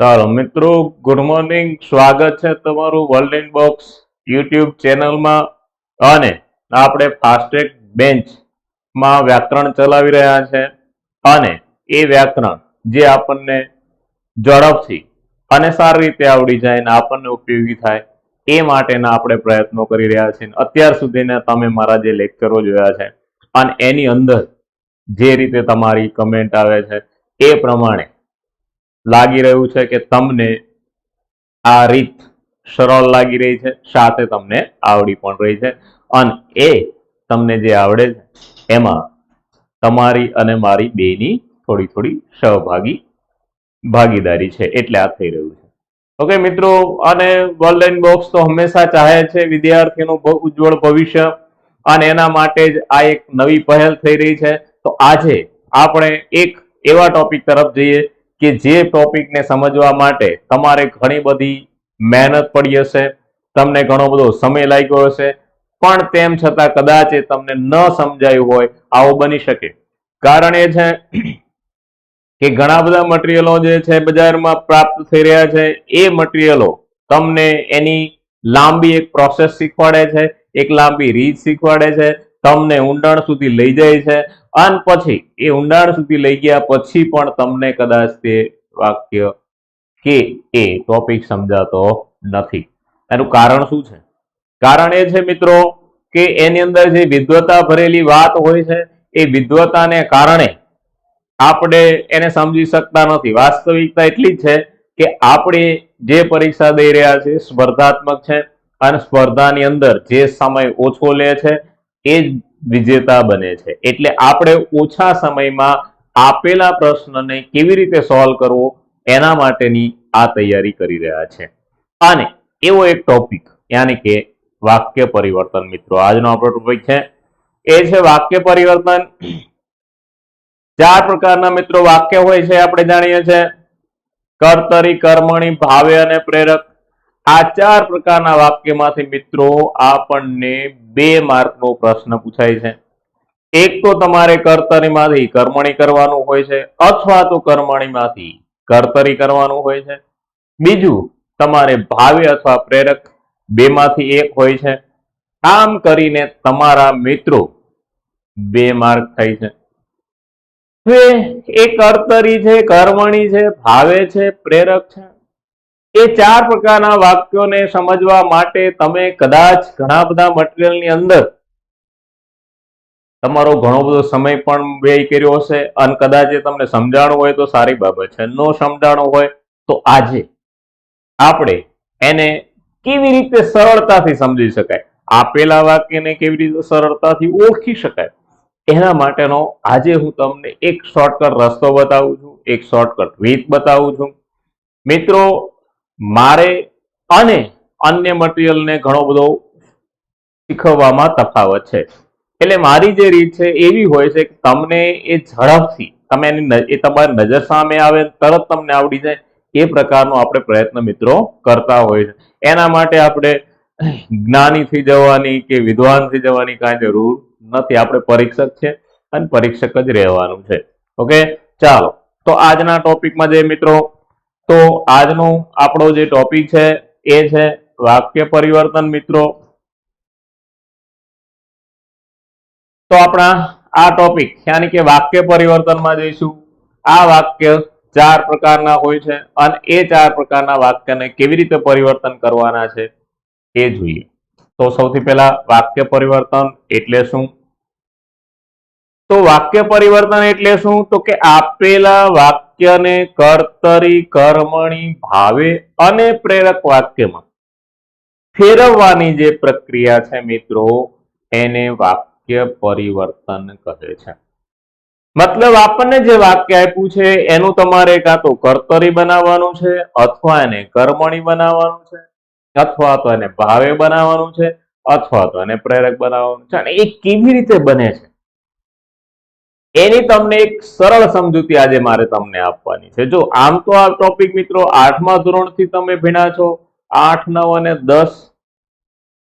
ચાલો મિત્રો, good morning. સ્વાગત છે તમારું વર્લ્ડ ઇન બોક્સ યુટ્યુબ ચેનલમાં. અને આપણે ફાસ્ટેગ બેન્ચમાં વ્યાકરણ ચલાવી રહ્યા છે. અને એ વ્યાકરણ જે આપણને ઝડપથી અને સારી રીતે આવડી જાય અને આપણને ઉપયોગી થાય એ માટેના આપણે પ્રયત્નો કરી રહ્યા છીએ. અત્યાર સુધીના તમે મારા જે લેક્ચરો જોયા છે અને એની અંદર જે રીતે તમારી કમેન્ટ આવે છે એ પ્રમાણે લાગી રહ્યું છે કે તમને આ રીત સરળ લાગી રહી છે, સાથે તમને આવડી પણ રહી છે. અને એ તમને જે આવડે છે એમાં તમારી અને મારી બેની થોડી થોડી ભાગીદારી છે, એટલે આ થઈ રહ્યું છે. ઓકે મિત્રો, અને વર્લ્ડ ઇન બોક્સ તો હંમેશા ચાહે છે વિદ્યાર્થીનું ઉજ્જવળ ભવિષ્ય, અને એના માટે જ આ એક નવી પહેલ થઈ રહી છે. તો આજે આપણે એક એવા ટોપિક તરફ જઈએ કે જે ટોપિકને સમજવા માટે તમારે ઘણી બધી મહેનત પડી હશે, તમને ઘણો બધો સમય લાગ્યો હશે, પણ તેમ છતાં કદાચ એ તમને ન સમજાયું હોય. આવું બની શકે. કારણ એ છે કે ઘણા બધા મટીરિયલો જે છે બજારમાં પ્રાપ્ત થઈ રહ્યા છે. એ મટીરિયલો તમને એની લાંબી એક પ્રોસેસ શીખવાડે છે, એક લાંબી રીત શીખવાડે છે, તમને ઊંડાણ સુધી લઈ જાય છે. અને પછી એ ઊંડાણ સુધી લઈ ગયા પછી પણ તમને કદાચ તે વાક્ય કે એ ટોપિક સમજાતો નથી. એનું કારણ શું છે? કારણ એ છે મિત્રો કે એની અંદર જે વિદ્વતા ભરેલી વાત હોય છે એ વિદ્વતાને કારણે આપણે એને સમજી શકતા નથી. વાસ્તવિકતા એટલી જ છે કે આપણે જે પરીક્ષા દઈ રહ્યા છે સ્પર્ધાત્મક છે, અને સ્પર્ધાની અંદર જે સમય ઓછો લે છે એ જ વિજેતા બને છે. એટલે આપણે ઓછા સમયમાં આપેલા પ્રશ્નને કેવી રીતે સોલ્વ કરવો એના માટેની આ તૈયારી કરી રહ્યા છે. અને એવો એક ટોપિક યાની કે વાક્ય પરિવર્તન. મિત્રો, આજનો આપણો ટોપિક છે એ છે વાક્ય પરિવર્તન. ચાર પ્રકારના મિત્રો વાક્ય હોય છે, આપણે જાણીએ છીએ: કર્તરી, કર્મણી, ભાવે અને પ્રેરક. આ ચાર પ્રકારના વાક્યમાંથી મિત્રો આપણને 2 માર્કનો પ્રશ્ન પૂછાય છે. એક તો તમારે કર્તરીમાંથી કર્મણી કરવાનું હોય છે, અથવા તો કર્મણીમાંથી કર્તરી કરવાનું હોય છે. બીજું તમારે ભાવે અથવા પ્રેરક, બેમાંથી એક હોય છે. આમ કરીને તમારા મિત્રો 2 માર્ક થાય છે. એ કર્તરી છે, કર્મણી છે, ભાવે છે, પ્રેરક છે. એ 4 પ્રકારના વાક્યોને સમજવા માટે તમે કદાચ ઘણા બધા મટીરિયલની અંદર તમારો ઘણો બધો સમય પણ વ્યય કર્યો હશે, અને કદાચ એ તમને સમજાણું હોય તો સારી બાબત છે. ન સમજાણું હોય તો આજે આપણે એને કેવી રીતે સરળતાથી સમજી શકાય, આપેલા વાક્યને કેવી રીતે સરળતાથી ઓળખી શકાય, એના માટેનો આજે હું તમને એક શોર્ટકટ રસ્તો બતાવું છું, એક શોર્ટકટ રીત બતાવું છું. મિત્રો, મારે અને અન્ય મટીરિયલને ઘણો બધો શીખવવામાં તફાવત છે. એટલે મારી જે રીત છે એવી હોય છે કે તમને એ ઝડપથી તમે એ તમારી નજર સામે આવે તરત તમને આવડી જાય એ પ્રકારનો આપણે પ્રયત્ન મિત્રો કરતા હોય છે. એના માટે આપણે જ્ઞાની થઈ જવાની કે વિદ્વાન થઈ જવાની કાંઈ જરૂર નથી. આપણે પરીક્ષક છે અને પરીક્ષક જ રહેવાનું છે. ઓકે, ચાલો તો આજના ટોપિકમાં જે મિત્રો, તો આજનો આપણો જે ટોપિક છે એ છે વાક્ય પરિવર્તન. મિત્રો, તો આપણા આ ટોપિક યાની કે વાક્ય પરિવર્તનમાં જઈશું. આ વાક્ય 4 પ્રકારના હોય છે, અને એ 4 પ્રકારના વાક્યને કેવી રીતે પરિવર્તન કરવાના છે એ જોઈએ. તો સૌથી પહેલા વાક્ય પરિવર્તન એટલે શું? તો વાક્ય પરિવર્તન એટલે શું? તો કે આપેલા વાક્યને કર્તરી, કર્મણી, ભાવે અને પ્રેરક વાક્યમાં ફેરવવાની જે પ્રક્રિયા છે મિત્રો, એને વાક્ય પરિવર્તન કહે છે. મતલબ આપણને જે વાક્ય આપ્યું છે એનું તમારે કાં તો કર્તરી બનાવવાનું છે, અથવા એને કર્મણી બનાવવાનું છે, અથવા તો એને ભાવે બનાવવાનું છે, અથવા તો એને પ્રેરક બનાવવાનું છે. અને એ કેવી રીતે બને છે એની તમને એક સરળ સમજૂતી આજે મારે તમને આપવાની છે. જો આમ તો આ ટોપિક મિત્રો 8મા ધોરણથી તમે ભણ્યા છો, 8, 9 અને 10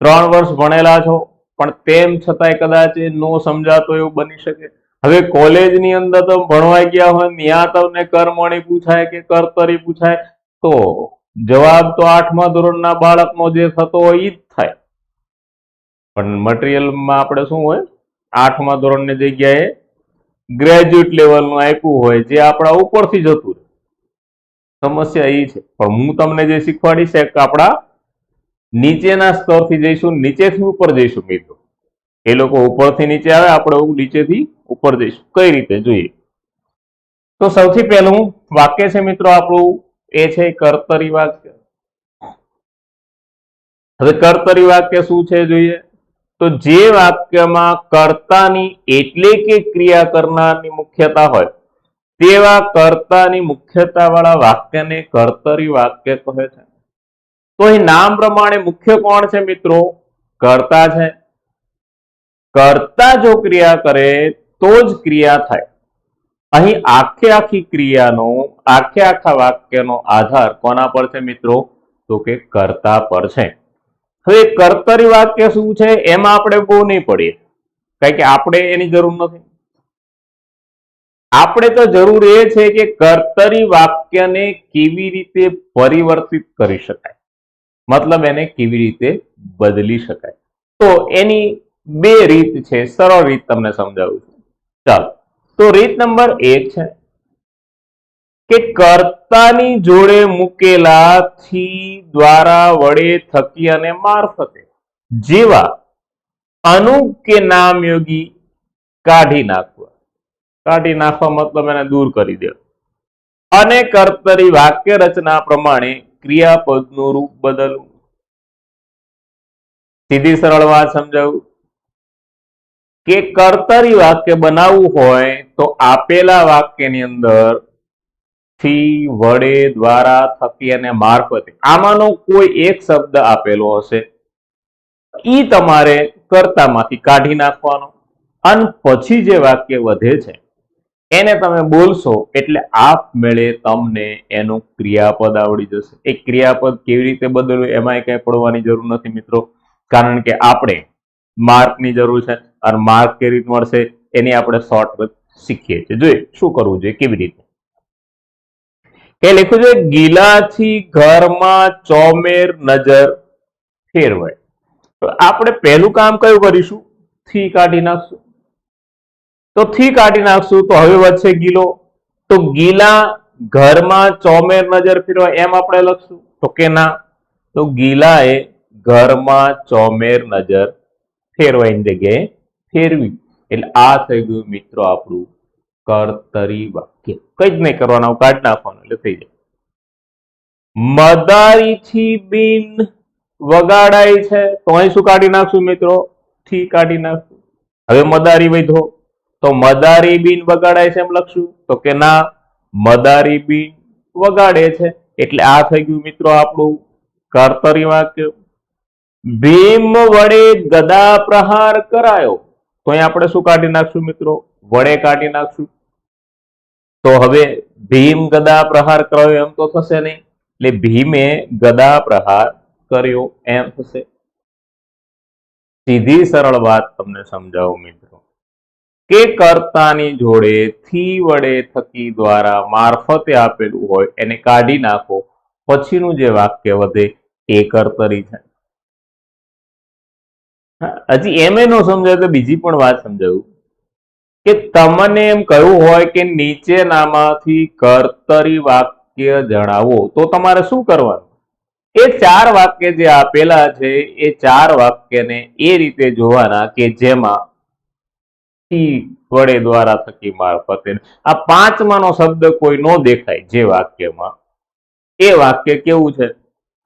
3 વર્ષ ભણેલા છો, પણ તેમ છતાંય કદાચ એ નો સમજાતો એવું બની શકે. હવે કોલેજની અંદર તો ભણવા ગયા હોય ત્યાં તમને કર્મણી પૂછાય કે કર્તરી પૂછાય, તો જવાબ તો 8મા ધોરણના બાળકનો જે થતો હોય ઈ જ થાય, પણ મટીરિયલમાં આપણે શું હોય, 8મા ધોરણની જગ્યાએ ગ્રેજ્યુએટ લેવલનું આપ્યું હોય જે આપણા ઉપરથી જતું રહે. સમસ્યા એ છે. પણ હું તમને જે શીખવાડીશ કે આપણા નીચેના સ્તરથી જઈશું, નીચેથી ઉપર જઈશું મિત્રો. એ લોકો ઉપરથી નીચે આવે, આપણે નીચેથી ઉપર જઈશું. કઈ રીતે જોઈએ? તો સૌથી પહેલું વાક્ય છે મિત્રો આપણું એ છે કર્તરી વાક્ય. હવે કર્તરી વાક્ય શું છે જોઈએ. તો જે વાક્યમાં કર્તાની એટલે કે ક્રિયા કરનારની મુખ્યતા હોય તેવા કર્તાની મુખ્યતા વાળા વાક્યને કર્તરી વાક્ય કહે છે. તો અહીં નામ પ્રમાણે મુખ્ય કોણ છે મિત્રો? કર્તા છે. કર્તા જો ક્રિયા કરે તો જ ક્રિયા થાય. અહીં આખી ક્રિયાનો, આખા વાક્યનો આધાર કોના પર છે મિત્રો? તો કે કર્તા પર છે. હવે કર્તરી વાક્ય શું છે એમાં આપણે બહુ નહીં પડીએ, કારણ કે આપણે એની જરૂર નથી. આપણે તો જરૂર એ છે કે કર્તરી વાક્યને કેવી રીતે પરિવર્તિત કરી શકાય, મતલબ એને કેવી રીતે બદલી શકાય. તો એની બે રીત છે, સરળ રીત તમને સમજાવું છું. ચાલો, તો રીત નંબર 1 છે કે કર્તાની જોડે મૂકેલા થી, દ્વારા, વડે, થકી અને મારફતે જેવા અનુ કે નામયોગી કાઢી નાખવા. કાઢી નાખવા મતલબ એને દૂર કરી દેવા. અને કર્તરી વાક્ય રચના પ્રમાણે ક્રિયાપદનું રૂપ બદલવું. સીધી સરળ વાત સમજાવું કે કર્તરી વાક્ય બનાવવું હોય તો આપેલા વાક્યની અંદર થી, વડે, દ્વારા, થકી અને મારફતે આમાંનો કોઈ એક શબ્દ આપેલો હશે, ઈ તમારે કર્તામાંથી કાઢી નાખવાનો, અને પછી જે વાક્ય વધે છે એને તમે બોલશો એટલે આપમેળે તમને એનું ક્રિયાપદ આવડી જશે. એ ક્રિયાપદ કેવી રીતે બદલવું એમાં કઈ પડવાની જરૂર નથી મિત્રો, કારણ કે આપણે માર્કની જરૂર છે, અને માર્ક કેવી રીતે મળશે એની આપણે શોર્ટકટ શીખીએ છીએ. જોઈએ શું કરવું જોઈએ, કેવી રીતે. એ લખ્યું છે ગીલાથી ઘરમાં ચોમેર નજર ફેરવાય. તો આપણે પહેલું કામ કયું કરીશું? થી કાઢી નાખશું. તો થી કાઢી નાખશું તો હવે વધશે ગીલો. તો ગીલા ઘરમાં ચોમેર નજર ફેરવાય એમ આપણે લખશું? તો કે ના, તો ગીલા એ ઘરમાં ચોમેર નજર ફેરવાયની જગ્યાએ ફેરવી. એટલે આ થઈ ગયું મિત્રો આપણું કર્તરી વાક્ય. કઈ જ નહીં કરવાનું, કાઢી નાખવાનું એટલે થઈ જાય. મદારીથી બીન વગાડાય છે, તો અહીં શું કાઢી નાખશું મિત્રો? થી કાઢી નાખશું. હવે મદારી વધ્યો તો મદારી બીન વગાડાય છે એમ લખશું? તો કે ના, મદારી બીન વગાડે છે. એટલે આ થઈ ગયું મિત્રો આપણું કર્તરી વાક્ય. ભીમ વડે ગદા પ્રહાર કરાયો, તો અહીં આપણે શું કાઢી નાખશું મિત્રો? વડે કાઢી નાખશું. તો હવે ભીમ ગદા પ્રહાર કરાયો એમ તો થશે નહીં, એટલે ભીમે ગદા પ્રહાર કર્યો એમ થશે. સીધી સરળ વાત તમને સમજાવું મિત્રો કે કર્તાની જોડે થી, વડે, થકી, દ્વારા, મારફતે આપેલું હોય એને કાઢી નાખો, પછીનું જે વાક્ય વધે એ કર્તરી છે. હજી એમ ન સમજાય તો બીજી પણ વાત સમજાવું કે તમને એમ કહ્યું હોય કે નીચેનામાંથી કર્તરી વાક્ય જણાવો, તો તમારે શું કરવાનું? એ 4 વાક્ય જે આપેલા છે એ 4 વાક્યને એ રીતે જોવાના કે જેમાં થી, વડે, દ્વારા, થકી, મારફતે આ 5માનો શબ્દ કોઈ નો દેખાય જે વાક્યમાં, એ વાક્ય કેવું છે?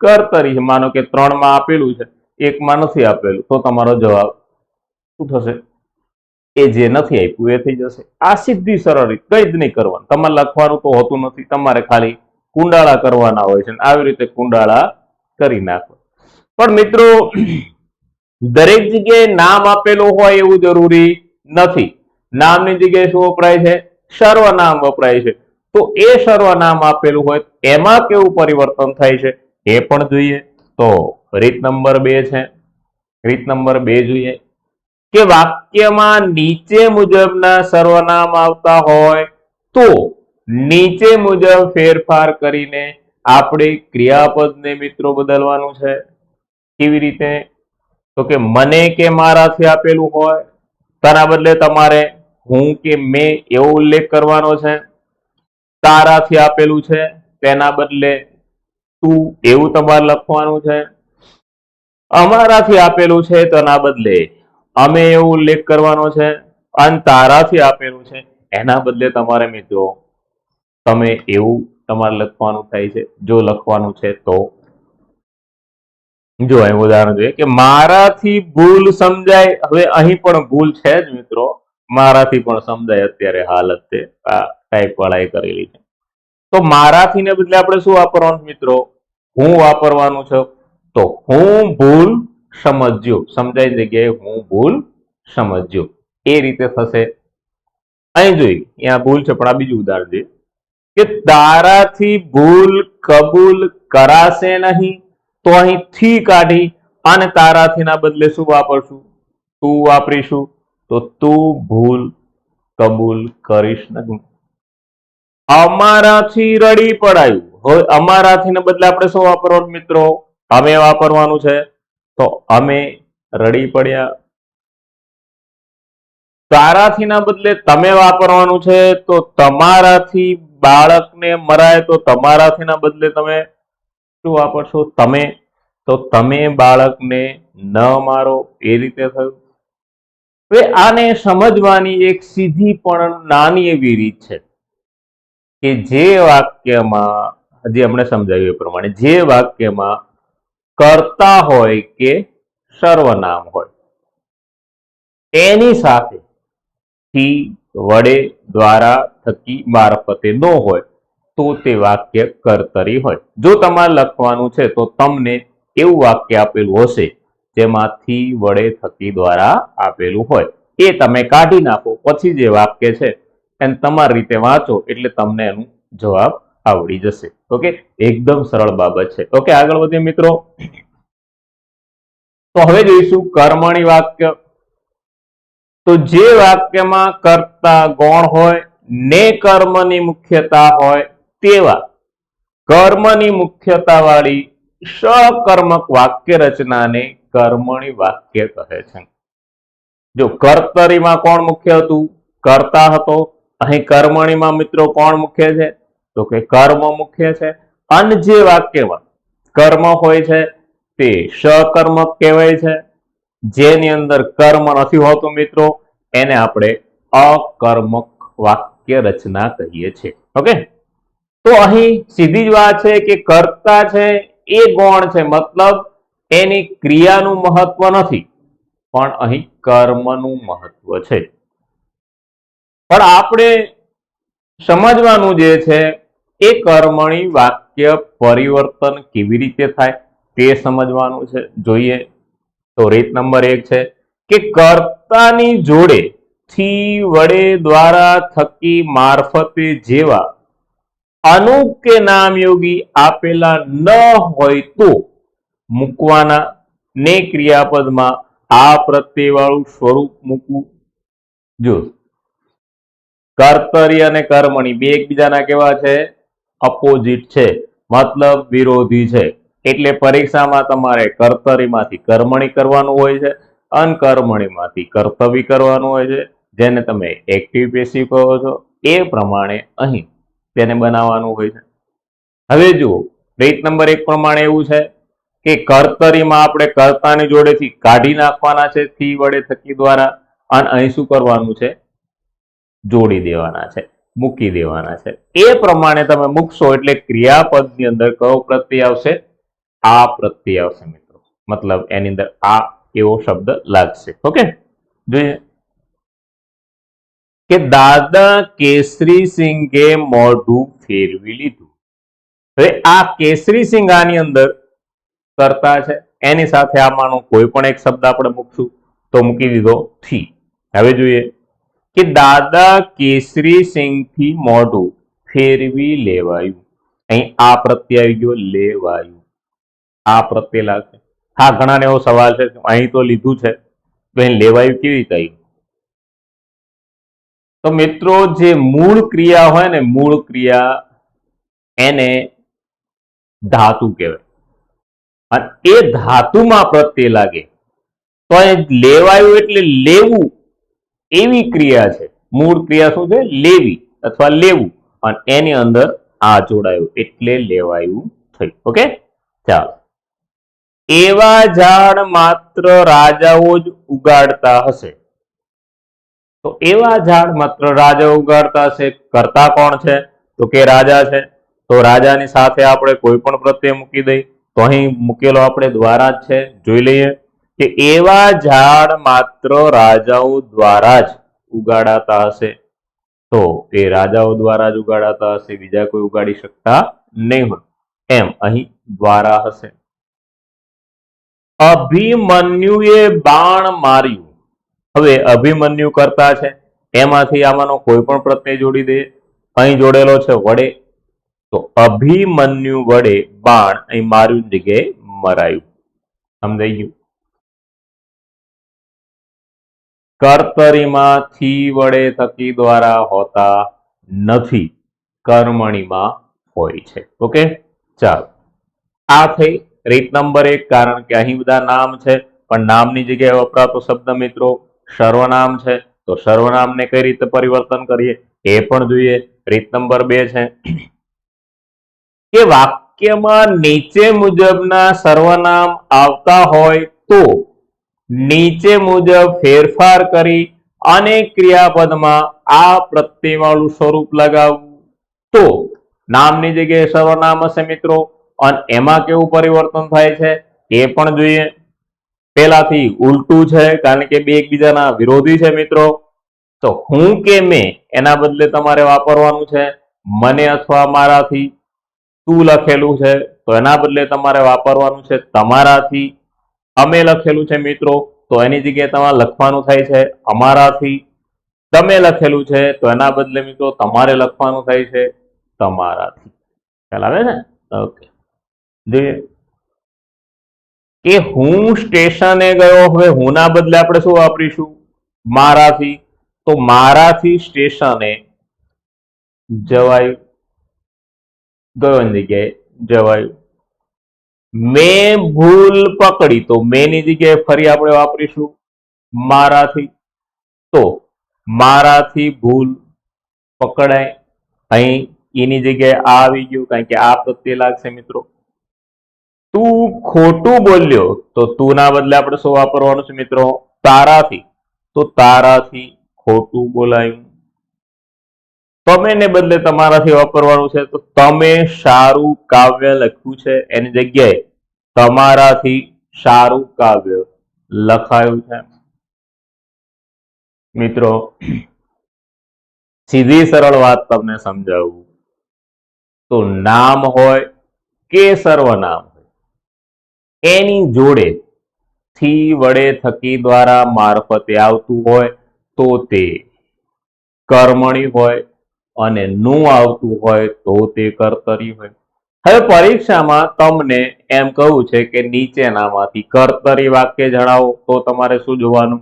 કર્તરી છે. માનો કે 3માં આપેલું છે, 1માં નથી આપેલું, તો તમારો જવાબ શું થશે? એ જે નથી આપ્યું એ થઈ જશે. આ સીધી સરળ રીત, કઈ જ નહીં કરવાનું. તમારે લખવાનું તો હોતું નથી, તમારે ખાલી કુંડાળા કરવાના હોય છે, આવી રીતે કુંડાળા કરી નાખો. પણ મિત્રો દરેક જગ્યાએ નામ આપેલું હોય એવું જરૂરી નથી. નામની જગ્યાએ શું વપરાય છે? સર્વનામ વપરાય છે. તો એ સર્વનામ આપેલું હોય એમાં કેવું પરિવર્તન થાય છે એ પણ જોઈએ. તો રીત નંબર 2 છે. રીત નંબર 2 જોઈએ કે વાક્યમાં નીચે મુજબના સર્વનામ આવતા હોય તો નીચે મુજબ ફેરફાર કરીને આપણે ક્રિયાપદને મિત્રો બદલવાનું છે. કેવી રીતે? તો કે મને કે મારાથી આપેલું હોય તેના બદલે તમારે હું કે મેં એવો ઉલ્લેખ કરવાનો છે. તારાથી આપેલું છે તેના બદલે તું એવું તમારે લખવાનું છે. અમારાથી આપેલું છે તેના બદલે અમે એવો ઉલ્લેખ કરવાનો છે. અને તારાથી આપેલું છે એના બદલે તમારે મિત્રો તમે એવું તમારે લખવાનું થાય છે. જો લખવાનું છે તો જો અહીં ઉદાહરણ જોઈએ કે મારાથી ભૂલ સમજાય. હવે અહીં પણ ભૂલ છે જ મિત્રો, મારાથી પણ સમજાય. અત્યારે હાલત છે આ ટાઈપ વાળાએ કરેલી છે. તો મારાથી ને બદલે આપણે શું વાપરવાનું મિત્રો? હું વાપરવાનું છે. તો હું ભૂલ સમજ્યો, સમજાય જગ્યાએ હું ભૂલ સમજ્યો, એ રીતે થશે. અહીં જોઈ અહીંયા ભૂલ છે, પણ આ બીજું ઉદાહરણ જોઈએ કે તારાથી ભૂલ કબૂલ કરાશે નહીં. તો અહીં થી કાઢી અને તારાથી ના બદલે શું વાપરશું? તું વાપરીશું. તો તું ભૂલ કબૂલ કરીશ નહીં. અમારાથી રડી પડાયું. હવે અમારાથી ને બદલે આપણે શું વાપરવાનું મિત્રો? અમે વાપરવાનું છે. તો અમે રડી પડ્યા. તારાથી ના બદલે તમે વાપરવાનું છે. તો તમારાથી બાળકને મરાય. તો તમારાથી ના બદલે તમે શું વાપરશો? તમે. તો તમે બાળકને ન મારો, એ રીતે થયું. હવે આને સમજવાની એક સીધી પણ નાની એવી રીત છે કે જે વાક્યમાં, હજી આપણે સમજાવ્યું એ પ્રમાણે, જે વાક્યમાં કર્તા હોય કે સર્વનામ હોય એની સાથે થી, વડે, દ્વારા, થકી, મારફતે ન હોય તો તે વાક્ય કર્તરી હોય. જો તમારે લખવાનું છે તો તમને એવું વાક્ય આપેલું હશે જેમાંથી વડે, થકી, દ્વારા આપેલું હોય. એ તમે કાઢી નાખો. પછી જે વાક્ય છે એને તમારી રીતે વાંચો એટલે તમને એનો જવાબ આવડી જશે. ઓકે, એકદમ સરળ બાબત છે. ઓકે, આગળ વધીએ મિત્રો. તો હવે જોઈશું કર્મણી વાક્ય. તો જે વાક્યમાં કર્તા ગૌણ હોય ને કર્મની મુખ્યતા હોય તેવા કર્મની મુખ્યતા વાળી સકર્મક વાક્ય રચનાને કર્મણી વાક્ય કહે છે. જો કર્તરીમાં કોણ મુખ્ય હતું? કર્તા હતો. અહીં કર્મણીમાં મિત્રો કોણ મુખ્ય છે? તો કે કર્મ મુખ્ય છે. અને જે વાક્યમાં કર્મ હોય છે તે સકર્મક કહેવાય છે. જેની અંદર કર્મ નથી હોતું મિત્રો એને આપણે અકર્મક વાક્ય રચના કહીએ છીએ. ઓકે, તો અહીં સીધી જ વાત છે કે કર્તા છે એ ગૌણ છે, મતલબ એની ક્રિયાનું મહત્વ નથી, પણ અહીં કર્મનું મહત્વ છે. પણ આપણે સમજવાનું જે છે એ કર્મણી વાક્ય પરિવર્તન કેવી રીતે થાય તે સમજવાનું છે. જોઈએ તો રીત નંબર 1 છે કે કર્તાની જોડે થી, વડે, દ્વારા, થકી, મારફતે જેવા અનુક કે નામયોગી આપેલા ન હોય તો મૂકવાના. ને ક્રિયાપદમાં આ પ્રત્યય વાળું સ્વરૂપ મૂકવું. જો કર્તરી અને કર્મણી બે એકબીજાના કેવા છે? અપોઝિટ છે, મતલબ વિરોધી છે. એટલે પરીક્ષામાં તમારે કર્તરીમાંથી કર્મણી કરવાનું હોય છે અને કર્મણીમાંથી કર્તવી કરવાનું હોય છે, જેને તમે એક્ટિવ પેસિવ કહો છો. એ પ્રમાણે અહીં તેને બનાવવાનું હોય છે. હવે જુઓ, રીત નંબર 1 પ્રમાણે એવું છે કે કર્તરીમાં આપણે કર્તાની જોડેથી કાઢી નાખવાના છે થી, વડે, થકી, દ્વારા, અને અહીં શું કરવાનું છે? જોડી દેવાના છે, મૂકી દેવાના છે. એ પ્રમાણે તમે મૂકશો એટલે ક્રિયાપદની અંદર કયો પ્રત્યય આવશે? આ પ્રત્યય આવશે મિત્રો. મતલબ એની અંદર આ એવો શબ્દ લાગશે. ઓકે, જોઈએ કે દાદા કેસરી સિંગે મોઢું ફેરવી લીધું. હવે આ કેસરી સિંગ આની અંદર કરતા છે, એની સાથે આમાંનો કોઈ પણ એક શબ્દ આપણે મૂકશું. તો મૂકી દીધો થી. હવે જોઈએ કે દાદા કેસરી સિંગ થી મોઢું ફેરવી લેવાયું. અહીં આ પ્રત્યય આવી ગયો, લેવાયું. આ પ્રત્યય લાગશે. હા, ઘણાને એવો સવાલ છે અહીં તો લીધું છે તો અહીં લેવાયું કેવી રીતે આવ્યું? તો મિત્રો જે મૂળ ક્રિયા હોય ને, મૂળ ક્રિયા એને ધાતુ કહેવાય. અને એ ધાતુમાં પ્રત્યય લાગે તો અહીં લેવાયું એટલે લેવું એવી ક્રિયા છે. મૂળ ક્રિયા શું છે? લેવી અથવા લેવું, અને એની અંદર આ જોડાયું એટલે લેવાયું થયું. ઓકે, ચાલો. એવા ઝાડ માત્ર રાજાઓ જ ઉગાડતા હશે. તો એવા ઝાડ માત્ર રાજાઓ ઉગાડતા હશે. કરતા કોણ છે? તો કે રાજા છે. તો રાજાની સાથે આપણે કોઈ પણ પ્રત્યય મૂકી દઈએ. તો અહીં મૂકેલો આપણે દ્વારા જ છે. જોઈ લઈએ કે એવા ઝાડ માત્ર રાજાઓ દ્વારા જ ઉગાડાતા હશે. તો એ રાજાઓ દ્વારા જ ઉગાડાતા હશે, બીજા કોઈ ઉગાડી શકતા નહીં હોય. એમ અહીં દ્વારા હશે. અભિમન્યુએ બાણ માર્યું. હવે અભિમન્યુ કરતા છે, એમાંથી આમાંનો કોઈ પણ પ્રત્યય જોડી દે. અહીં જોડેલો છે વડે, તો અભિમન્યુ વડે બાણ અહીં માર્યું જગ્યાએ મરાયું. સમજાઈ ગયું? કર્તરીમાં થી વડે થકી દ્વારા હોતા નથી, કર્મણીમાં હોય છે. ઓકે, ચાલો. આ થઈ રીત નંબર 1. કારણ કે અહીં બધા નામ છે, પણ નામની જગ્યાએ વપરાતો શબ્દ મિત્રો સર્વનામ છે. તો સર્વનામને કઈ રીતે પરિવર્તન કરીએ એ પણ જોઈએ. રીત નંબર 2 છે કે વાક્યમાં નીચે મુજબના સર્વનામ આવતા હોય તો નીચે મુજબ ફેરફાર કરી અને ક્રિયાપદમાં આ પ્રત્યયવાળું સ્વરૂપ લગાવવું. તો નામની જગ્યાએ સર્વનામ હશે મિત્રો, અને એમાં કેવું પરિવર્તન થાય છે એ પણ જોઈએ. પેલાથી ઉલટું છે, કારણ કે બે એકબીજાના વિરોધી છે મિત્રો. તો હું કે મેં એના બદલે તમારે વાપરવાનું છે મને અથવા મારાથી. તું લખેલું છે તો એના બદલે તમારે વાપરવાનું છે તમારાથી. અમે લખેલું છે મિત્રો, તો એની જગ્યાએ તમારે લખવાનું થાય છે અમારાથી. તમે લખેલું છે તો એના બદલે મિત્રો તમારે લખવાનું થાય છે તમારાથી. ખ્યાલ આવે છે? ઓકે, જોઈએ કે હું સ્ટેશને ગયો. હવે હું ના બદલે આપણે શું વાપરીશું? મારાથી. તો મારાથી સ્ટેશને જવાયું, ગયો ની જગ્યાએ જવાયું. મેં ભૂલ પકડી, તો મેં ની જગ્યાએ ફરી આપણે વાપરીશું મારાથી. તો મારાથી ભૂલ પકડાય. અહીં એની જગ્યાએ આ આવી ગયું, કારણ કે આ પ્રત્યય લાગશે મિત્રો. તું ખોટું બોલ્યો, તો તું ના બદલે આપણે શું વાપરવાનું છે મિત્રો? તારાથી. તો તારાથી ખોટું બોલાયું. તમે ને બદલે તમારાથી વાપરવાનું છે, તો તમે સારું કાવ્ય લખ્યું છે એની જગ્યાએ તમારાથી સારું કાવ્ય લખાયું છે. મિત્રો સીધી સરળ વાત તમને સમજાવું તો નામ હોય કે સર્વનામ હોય, એની જોડે થી વડે થકી દ્વારા મારફતે આવતું હોય તો તે કર્મણી હોય, અને નું આવતું હોય તો તે કર્તરી હોય. હવે પરીક્ષામાં તમને એમ કહું છે કે નીચેનામાંથી કર્તરી વાક્ય જણાવો, તો તમારે શું જોવાનું?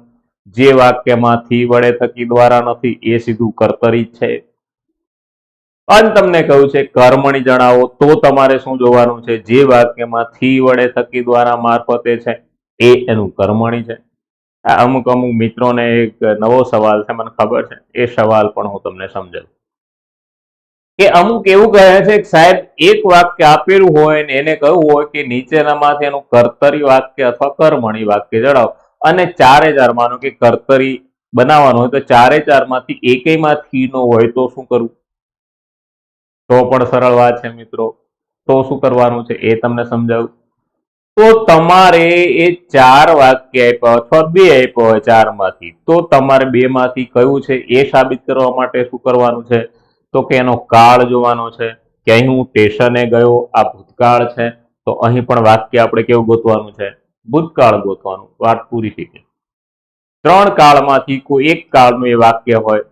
જે વાક્યમાં થી વડે થકી દ્વારા નથી એ સીધું કર્તરી છે. અને તમને કહ્યું છે કર્મણી જણાવો, તો તમારે શું જોવાનું છે? જે વાક્યમાં થી વડે થકી દ્વારા મારફતે છે એ એનું કર્મણી છે. અમુક અમુક મિત્રોને એક નવો સવાલ છે, મને ખબર છે. એ સવાલ પણ હું તમને સમજાવું કે અમુક એવું કહે છે કે સાહેબ એક વાક્ય આપેલું હોય ને એને કહ્યું હોય કે નીચેનામાંથી એનું કર્તરી વાક્ય અથવા કર્મણી વાક્ય જણાવો, અને 4 માનો કે કર્તરી બનાવવાનું હોય તો 4 માંથી એકેયમાં થી નો હોય તો શું કરવું? તો પણ સરળ વાત છે મિત્રો. તો શું કરવાનું છે એ તમને સમજાવું. તો તમારે એ 4 વાક્ય આપ્યા અથવા 2 આપ્યા હોય 4 માંથી, તો તમારે 2 માંથી કયું છે એ સાબિત કરવા માટે શું કરવાનું છે? તો કે એનો કાળ જોવાનો છે. કે અહીં હું સ્ટેશને ગયો, આ ભૂતકાળ છે, તો અહીં પણ વાક્ય આપણે કેવું ગોતવાનું છે? ભૂતકાળ ગોતવાનું. વાત પૂરી થઈ ગઈ. 3 કાળમાંથી કોઈ એક કાળનું એ વાક્ય હોય,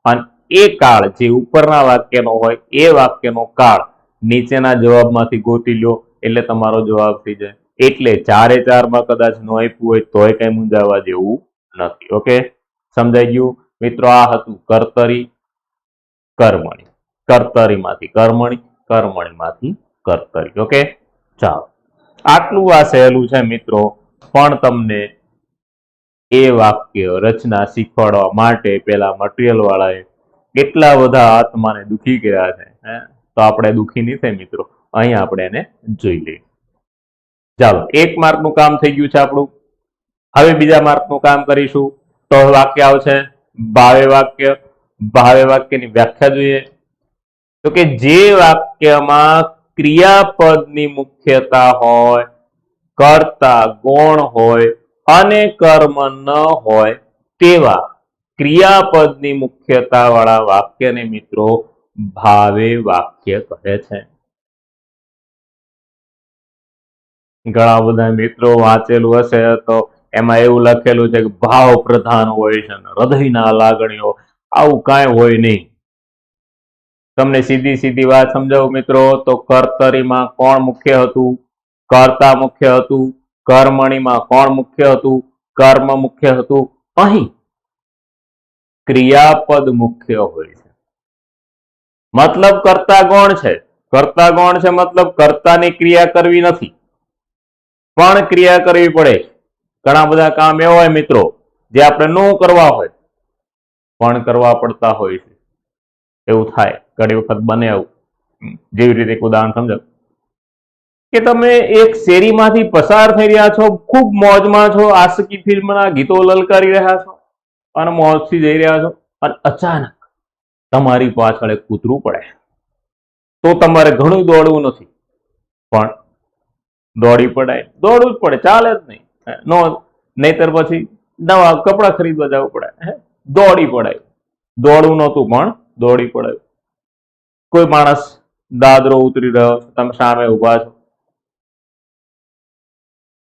અને એ કાળ જે ઉપરના વાક્યનો હોય એ વાક્યનો કાળ નીચેના જવાબમાંથી ગોતી લો એટલે તમારો જવાબ થઈ જાય. એટલે 4 માં કદાચ ન આપ્યું હોય તોય કઈ મૂંઝાવા જેવું નથી. ઓકે, સમજાઈ ગયું મિત્રો? આ હતું કર્તરી કર્મણી. કર્તરીમાંથી કર્મણી, કર્મણીમાંથી કર્તરી. ઓકે, ચાલો, આટલું આ સહેલું છે મિત્રો, પણ તમને એ વાક્ય રચના શીખવાડવા માટે પેલા મટીરિયલ વાળાએ કેટલા બધા આત્માને દુખી કર્યા છે, તો આપણે દુખી નહીં થાય મિત્રો. અહીંયા આપણે એને જોઈ લઈએ. ચાલો, 1 માર્કનું કામ થઈ ગયું છે આપણું. હવે બીજા માર્કનું કામ કરીશું. તો વાક્ય આવશે ભાવે વાક્ય. ભાવે વાક્યની વ્યાખ્યા જોઈએ તો કે જે વાક્યમાં ક્રિયાપદની મુખ્યતા હોય, કર્તા ગૌણ હોય અને કર્મ ન હોય તેવા ક્રિયાપદની મુખ્યતા વાળા વાક્યને મિત્રો ભાવે વાક્ય કહે છે. ઘણા બધા મિત્રો વાંચેલું હશે તો એમાં એવું લખેલું છે કે ભાવ પ્રધાન હોય છે, હૃદયના લાગણીઓ, આવું કાંઈ હોય નહીં. તમને સીધી સીધી વાત સમજાવું મિત્રો, તો કર્તરીમાં કોણ મુખ્ય હતું? કર્તા મુખ્ય હતું. કર્મણીમાં કોણ મુખ્ય હતું? કર્મ મુખ્ય હતું. અહીં ક્રિયાપદ મુખ્ય હોય છે. મતલબ કર્તા ગૌણ છે. કર્તા ગૌણ છે મતલબ કર્તાની ક્રિયા કરવી નથી, પણ ક્રિયા કરવી પડે. ઘણા બધા કામ એવા હોય મિત્રો જે આપણે ન કરવા હોય પણ કરવા પડતા હોય છે. એવું થાય, ઘણી વખત બને એવું. જેવી રીતે એક ઉદાહરણ સમજો કે તમે એક શેરીમાંથી પસાર થઈ રહ્યા છો, ખૂબ મોજમાં છો, આશિકી ફિલ્મના ગીતો લલકારી રહ્યા છો અને મોજથી જઈ રહ્યા છો, અને અચાનક તમારી પાછળ એક કૂતરું પડે. તો તમારે ઘણું દોડવું નથી, પણ દોડી પડાય. દોડવું જ પડે, ચાલે જ નહીં. નહીતર પછી નવા કપડા ખરીદવા જવું પડે. દોડી પડાય. દોડવું નહોતું પણ દોડી પડાય. કોઈ માણસ દાદરો ઉતરી રહ્યો, તમે સામે ઉભા છો,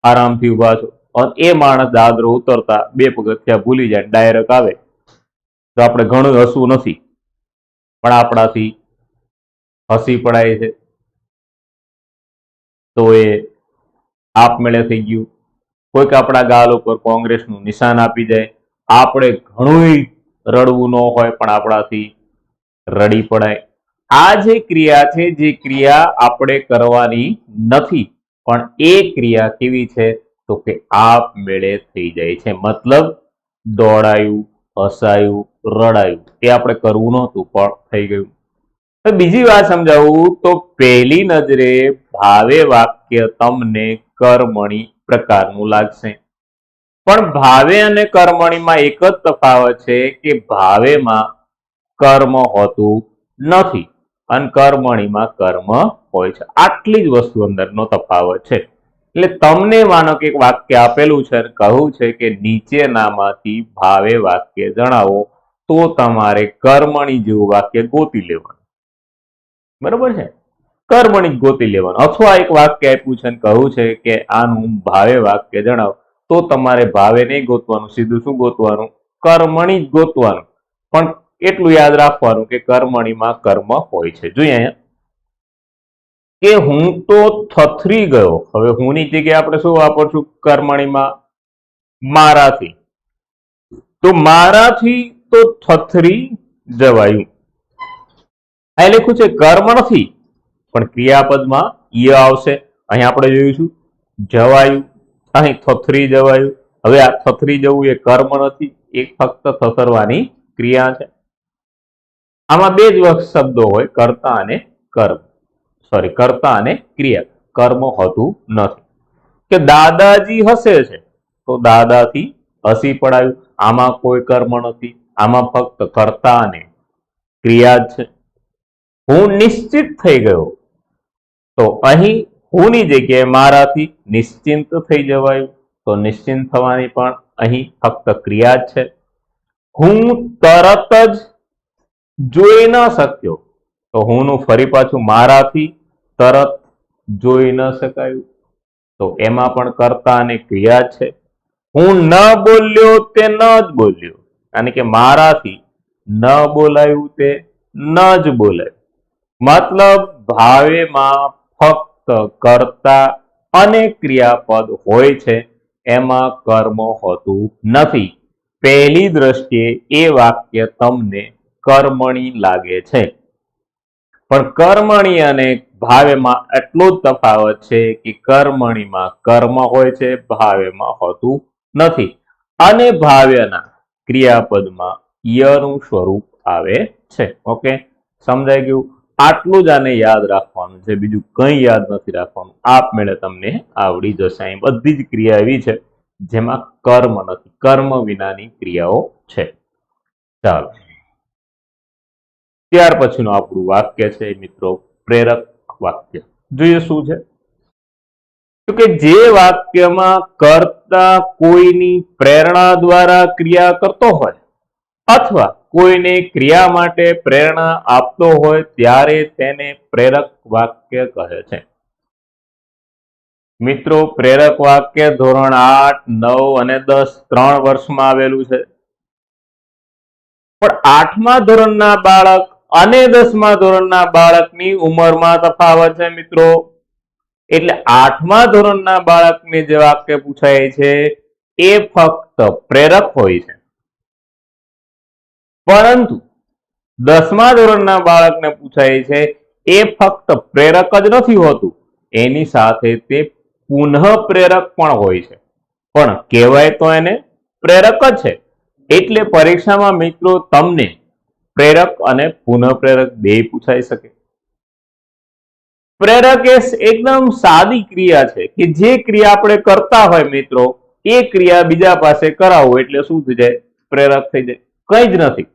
આરામથી ઉભા છો, અને એ માણસ દાદરો ઉતરતા 2 પગથિયા ભૂલી જાય, ડાયરેક્ટ આવે, તો આપણે ઘણું હસવું નથી, પણ આપણાથી હસી પડાય છે. તો એ આપમેળે થઈ ગયું. કોઈક આપણા ગાલ ઉપર કોંગ્રેસનું નિશાન આપી જાય, આપણે ઘણું રડવું ન હોય પણ આપણાથી રડી પડાય. આ જે ક્રિયા છે, જે ક્રિયા આપણે કરવાની નથી, પણ એ ક્રિયા કેવી છે તો કે આપમેળે થઈ જાય છે. મતલબ દોડાયું, હસાયું, રડાયું, એ આપણે કરવું નહોતું પણ થઈ ગયું. બીજી વાત સમજાવું તો પહેલી નજરે ભાવે વાક્ય તમને કર્મણી પ્રકારનું લાગશે, પણ ભાવે અને કર્મણીમાં એક જ તફાવત છે કે ભાવેમાં કર્મ હોતું નથી અને કર્મણીમાં કર્મ હોય છે. આટલી જ વસ્તુ અંદરનો તફાવત છે. એટલે તમને માનો કે એક વાક્ય આપેલું છે, કહ્યું છે કે નીચેનામાંથી ભાવે વાક્ય જણાવો, તો તમારે કર્મણી જેવું વાક્ય ગોતી લેવાનું. બરોબર છે? કર્મણી ગોતી લેવાનું. અથવા એક વાક્ય આપ્યું છે અને કહ્યું છે કે આનું ભાવે વાક્ય જણાવો, તો તમારે ભાવે નહીં ગોતવાનું, સીધું શું ગોતવાનું? કર્મણી જ ગોતવાનું. પણ એટલું યાદ રાખવાનું કે કર્મણીમાં કર્મ હોય છે. જોઈએ અહીંયા કે હું તો થથરી ગયો. હવે હું ની જગ્યાએ આપણે શું વાપરશું કર્મણીમાં? મારાથી. તો મારાથી તો થથરી જવાયું. આ લખ્યું છે કર્મ નથી, પણ ક્રિયાપદમાં ય આવશે. અહીં આપણે જોઈશું જવાયું, અહીં થથરી જવાયું. હવે આ થથરી જવું એ કર્મ નથી, એ ફક્ત થથરવાની ક્રિયા છે. આમાં 2 જ શબ્દો હોય, કર્તા અને કર્મ. સોરી, કર્તા અને ક્રિયા. કર્મ હોતું નથી. કે દાદાજી હસે છે, તો દાદાથી હસી પડાયું. આમાં કોઈ કર્મ નથી, આમાં ફક્ત કર્તા અને ક્રિયા જ છે. હું નિશ્ચિત થઈ ગયો, તો અહીં હું ની જગ્યાએ મારાથી નિશ્ચિંત થઈ જવાયું, તો નિશ્ચિંત થવાની પણ અહીં ફક્ત ક્રિયા જ છે. હું તરત જ જોઈ ન શક્યો, તો હું નું ફરી પાછું મારાથી તરત જોઈ ન શકાયું, તો એમાં પણ કર્તા અને ક્રિયા છે. હું ન બોલ્યો તે ન જ બોલ્યો, yani કે મારાથી ન બોલાયું તે ન જ બોલાયું. મતલબ ભાવેમાં ફક્ત કર્તા અને ક્રિયાપદ હોય છે, એમાં કર્મ હોતું નથી. પહેલી દ્રષ્ટિએ એ વાક્ય તમને કર્મણી લાગે છે. પણ કર્મણી અને ભાવેમાં એટલો જ તફાવત છે કે કર્મણીમાં કર્મ હોય છે, ભાવેમાં હોતું નથી. અને ભાવ્યના ક્રિયાપદમાં યનું સ્વરૂપ આવે છે. ઓકે, સમજાઈ ગયું? આટલું જ આને યાદ રાખવાનું છે, બીજું કંઈ યાદ નથી રાખવાનું. આપમેળે તમને આવડી જશે. અહીં બધી જ ક્રિયા એવી છે જેમાં કર્મ નથી, કર્મ વિનાની ક્રિયાઓ છે. ચાલો, ત્યાર પછીનું આપણું વાક્ય છે મિત્રો પ્રેરક વાક્ય. જોઈએ શું છે તો કે જે વાક્યમાં કર્તા કોઈની પ્રેરણા દ્વારા ક્રિયા કરતો હોય અથવા કોઈને ક્રિયા માટે પ્રેરણા આપતો હોય ત્યારે તેને પ્રેરક વાક્ય કહે છે. મિત્રો પ્રેરક વાક્ય ધોરણ 8, 9 અને 10 3 વર્ષમાં આવેલું છે. પણ 8મા ધોરણના બાળક અને 10મા ધોરણના બાળકની ઉંમરમાં તફાવત છે મિત્રો. એટલે 8મા ધોરણના બાળકને જે વાક્ય પૂછાય છે એ ફક્ત પ્રેરક હોય છે, પરંતુ 10મા ધોરણના બાળકને પૂછાય છે એ ફક્ત પ્રેરક જ નથી હોતું, એની સાથે તે પુનઃ પ્રેરક પણ હોય છે. પણ કહેવાય તો એને પ્રેરક જ છે. એટલે પરીક્ષામાં મિત્રો તમને પ્રેરક અને પુનઃ પ્રેરક બે પૂછાઈ શકે. પ્રેરક એ એકદમ સાદી ક્રિયા છે કે જે ક્રિયા આપણે કરતા હોય મિત્રો એ ક્રિયા બીજા પાસે કરાવો એટલે શું થઈ જાય? પ્રેરક થઈ જાય. કંઈ જ નથી.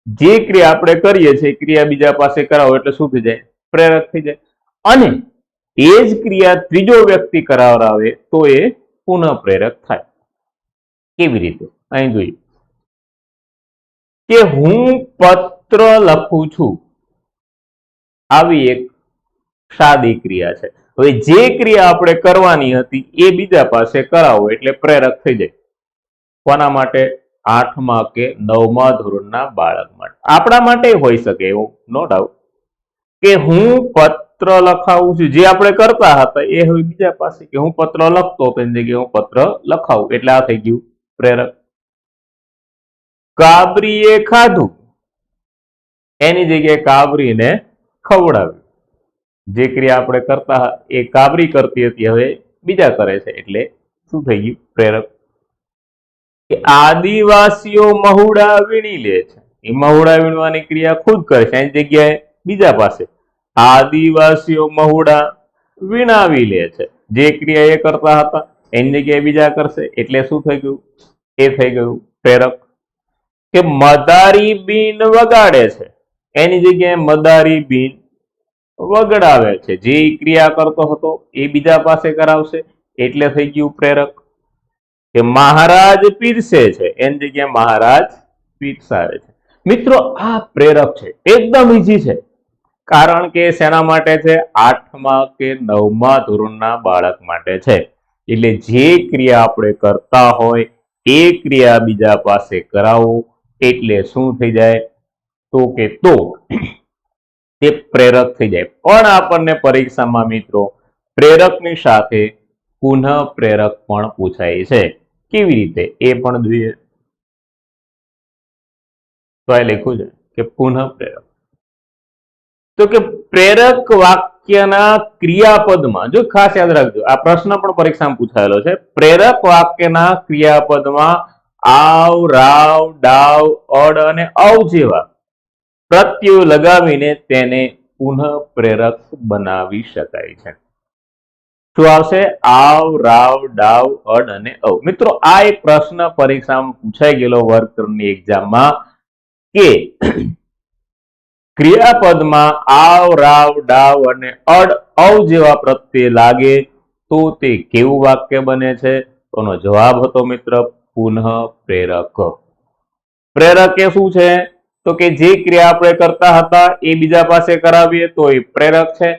જે ક્રિયા આપણે કરીએ છીએ ક્રિયા બીજા પાસે કરાવો એટલે શું થઈ જાય? પ્રેરક થઈ જાય. અને એ જ ક્રિયા ત્રીજો વ્યક્તિ કરાવરાવે તો એ પુનઃ પ્રેરક થાય. કેવી રીતે? અહીં જોઈએ કે હું પત્ર લખું છું, આવી એક સાદી ક્રિયા છે. હવે જે ક્રિયા આપણે કરવાની હતી એ બીજા પાસે કરાવો એટલે પ્રેરક થઈ જાય. કોના માટે? 8મા કે 9મા ધોરણના બાળક માટે. આપણા માટે હોઈ શકે એવું, નો ડાઉટ, કે હું પત્ર લખાવું છું. જે આપણે કરતા હતા એ હવે બીજા પાસે કે હું પત્ર લખતો હતો એની જગ્યાએ હું પત્ર લખાવું એટલે આ થઈ ગયું પ્રેરક. કાબરીએ ખાધું એની જગ્યાએ કાબરીને ખવડાવ્યું. જે ક્રિયા આપણે કરતા એ કાબરી કરતી હતી હવે બીજા કરે છે એટલે શું થઈ ગયું? પ્રેરક. કે આદિવાસીઓ મહુડા વીણી લે છે, એ મહુડા વીણવાની ક્રિયા ખુદ કરે છે, એની જગ્યાએ બીજા પાસે આદિવાસીઓ મહુડા વીણાવી લે છે. જે ક્રિયા એ કરતા હતા એની જગ્યાએ બીજા કરશે એટલે શું થઈ ગયું? એ થઈ ગયું પ્રેરક. કે મદારી બીન વગાડે છે એની જગ્યાએ મદારી બીન વગડાવે છે. જે ક્રિયા કરતો હતો એ બીજા પાસે કરાવશે એટલે થઈ ગયું પ્રેરક. કે મહારાજ પીરસે છે એની જગ્યાએ મહારાજ પીરસાવે છે. મિત્રો આ પ્રેરક છે, એકદમ ઈઝી છે. કારણ કે શેના માટે છે? 8મા કે 9મા ધોરણના બાળક માટે છે. એટલે જે ક્રિયા આપણે કરતા હોય એ ક્રિયા બીજા પાસે કરાવો એટલે શું થઈ જાય? તો તે પ્રેરક થઈ જાય. પણ આપણને પરીક્ષામાં મિત્રો પ્રેરકની સાથે પુનઃ પ્રેરક પણ પૂછાય છે. કેવી રીતે એ પણ જોઈએ. તો આ લખ્યું છે કે પુનઃ પ્રેરક. તો કે પ્રેરક વાક્યના ક્રિયાપદમાં, જો ખાસ યાદ રાખજો આ પ્રશ્ન પણ પરીક્ષામાં પૂછાયેલો છે. પ્રેરક વાક્યના ક્રિયાપદમાં આવ, રાવ, ડાવ, અડ અને અવ જેવા પ્રત્યયો લગાવીને તેને પુનઃ પ્રેરક બનાવી શકાય છે. શું આવશે? આવ, રાવ, ડાવ, અડ અને અવ. મિત્રો આ એક પ્રશ્ન પરીક્ષામાં પૂછાઈ ગયેલો વર્ગ 3ની એક્ઝામમાં કે ક્રિયાપદમાં આવ, રાવ, ડાવ અને અડ, અવ જેવા પ્રત્યય લાગે તો તે કેવું વાક્ય બને છે? તેનો જવાબ હતો મિત્ર પુનઃ પ્રેરક. પ્રેરક એ શું છે? તો કે જે ક્રિયા આપણે કરતા હતા એ બીજા પાસે કરાવીએ તો એ પ્રેરક છે.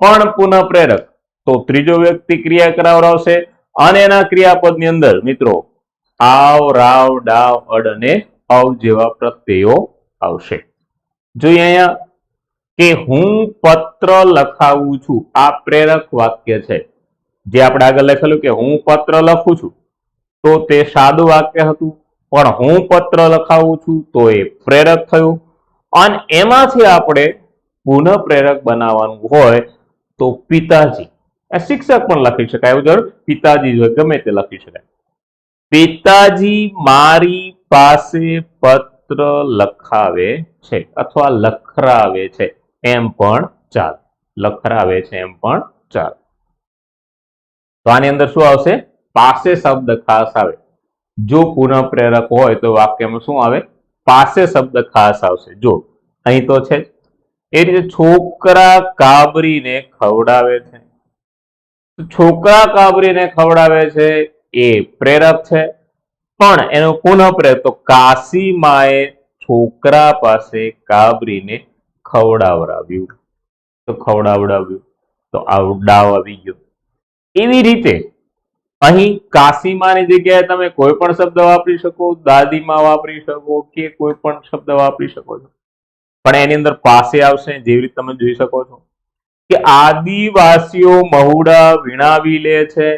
પણ પુનઃ પ્રેરક તો ત્રીજો વ્યક્તિ ક્રિયા કરાવરાવશે અને એના ક્રિયાપદની અંદર મિત્રો આવ, રાવ, ડાવ, અડ અને અવ જેવા પ્રત્યયો આવશે. જોઈએ અહીંયા કે હું પત્ર લખાવું છું, આ પ્રેરક વાક્ય છે. જે આપણે આગળ લખેલું કે હું પત્ર લખું છું તો તે સાદું વાક્ય હતું, પણ હું પત્ર લખાવું છું તો એ પ્રેરક થયું. અને એમાંથી આપણે પુનઃ પ્રેરક બનાવવાનું હોય તો પિતાજી, આ શિક્ષક પણ લખી શકાય, એવું જરૂર પિતાજી હોય ગમે તે લખી શકાય. પિતાજી મારી પાસે પત્ર લખાવે છે અથવા લખરાવે છે એમ પણ ચાલે. લખરાવે છે એમ પણ ચાલે. તો આની અંદર શું આવશે? પાસે શબ્દ ખાસ આવે. જો પુનઃ પ્રેરક હોય તો વાક્યમાં શું આવે? પાસે શબ્દ ખાસ આવશે. જો અહીં તો છે એ રીતે છોકરા કાબરીને ખવડાવે છે. છોકરા કાબરીને ખવડાવે છે એ પ્રેરક છે, પણ એનું પુનઃ પ્રેરક તો કાશીમાએ છોકરા પાસે કાબરીને ખવડાવડાવ્યું. તો ખવડાવડાવ્યું તો આવડાવ આવી ગયો. એવી રીતે અહીં કાશીમાની જગ્યાએ તમે કોઈ પણ શબ્દ વાપરી શકો, દાદીમાં વાપરી શકો કે કોઈ પણ શબ્દ વાપરી શકો છો, પણ એની અંદર પાસે આવશે. જેવી રીતે તમે જોઈ શકો છો કે આદિવાસીઓ મહુડા વીણાવી લે છે,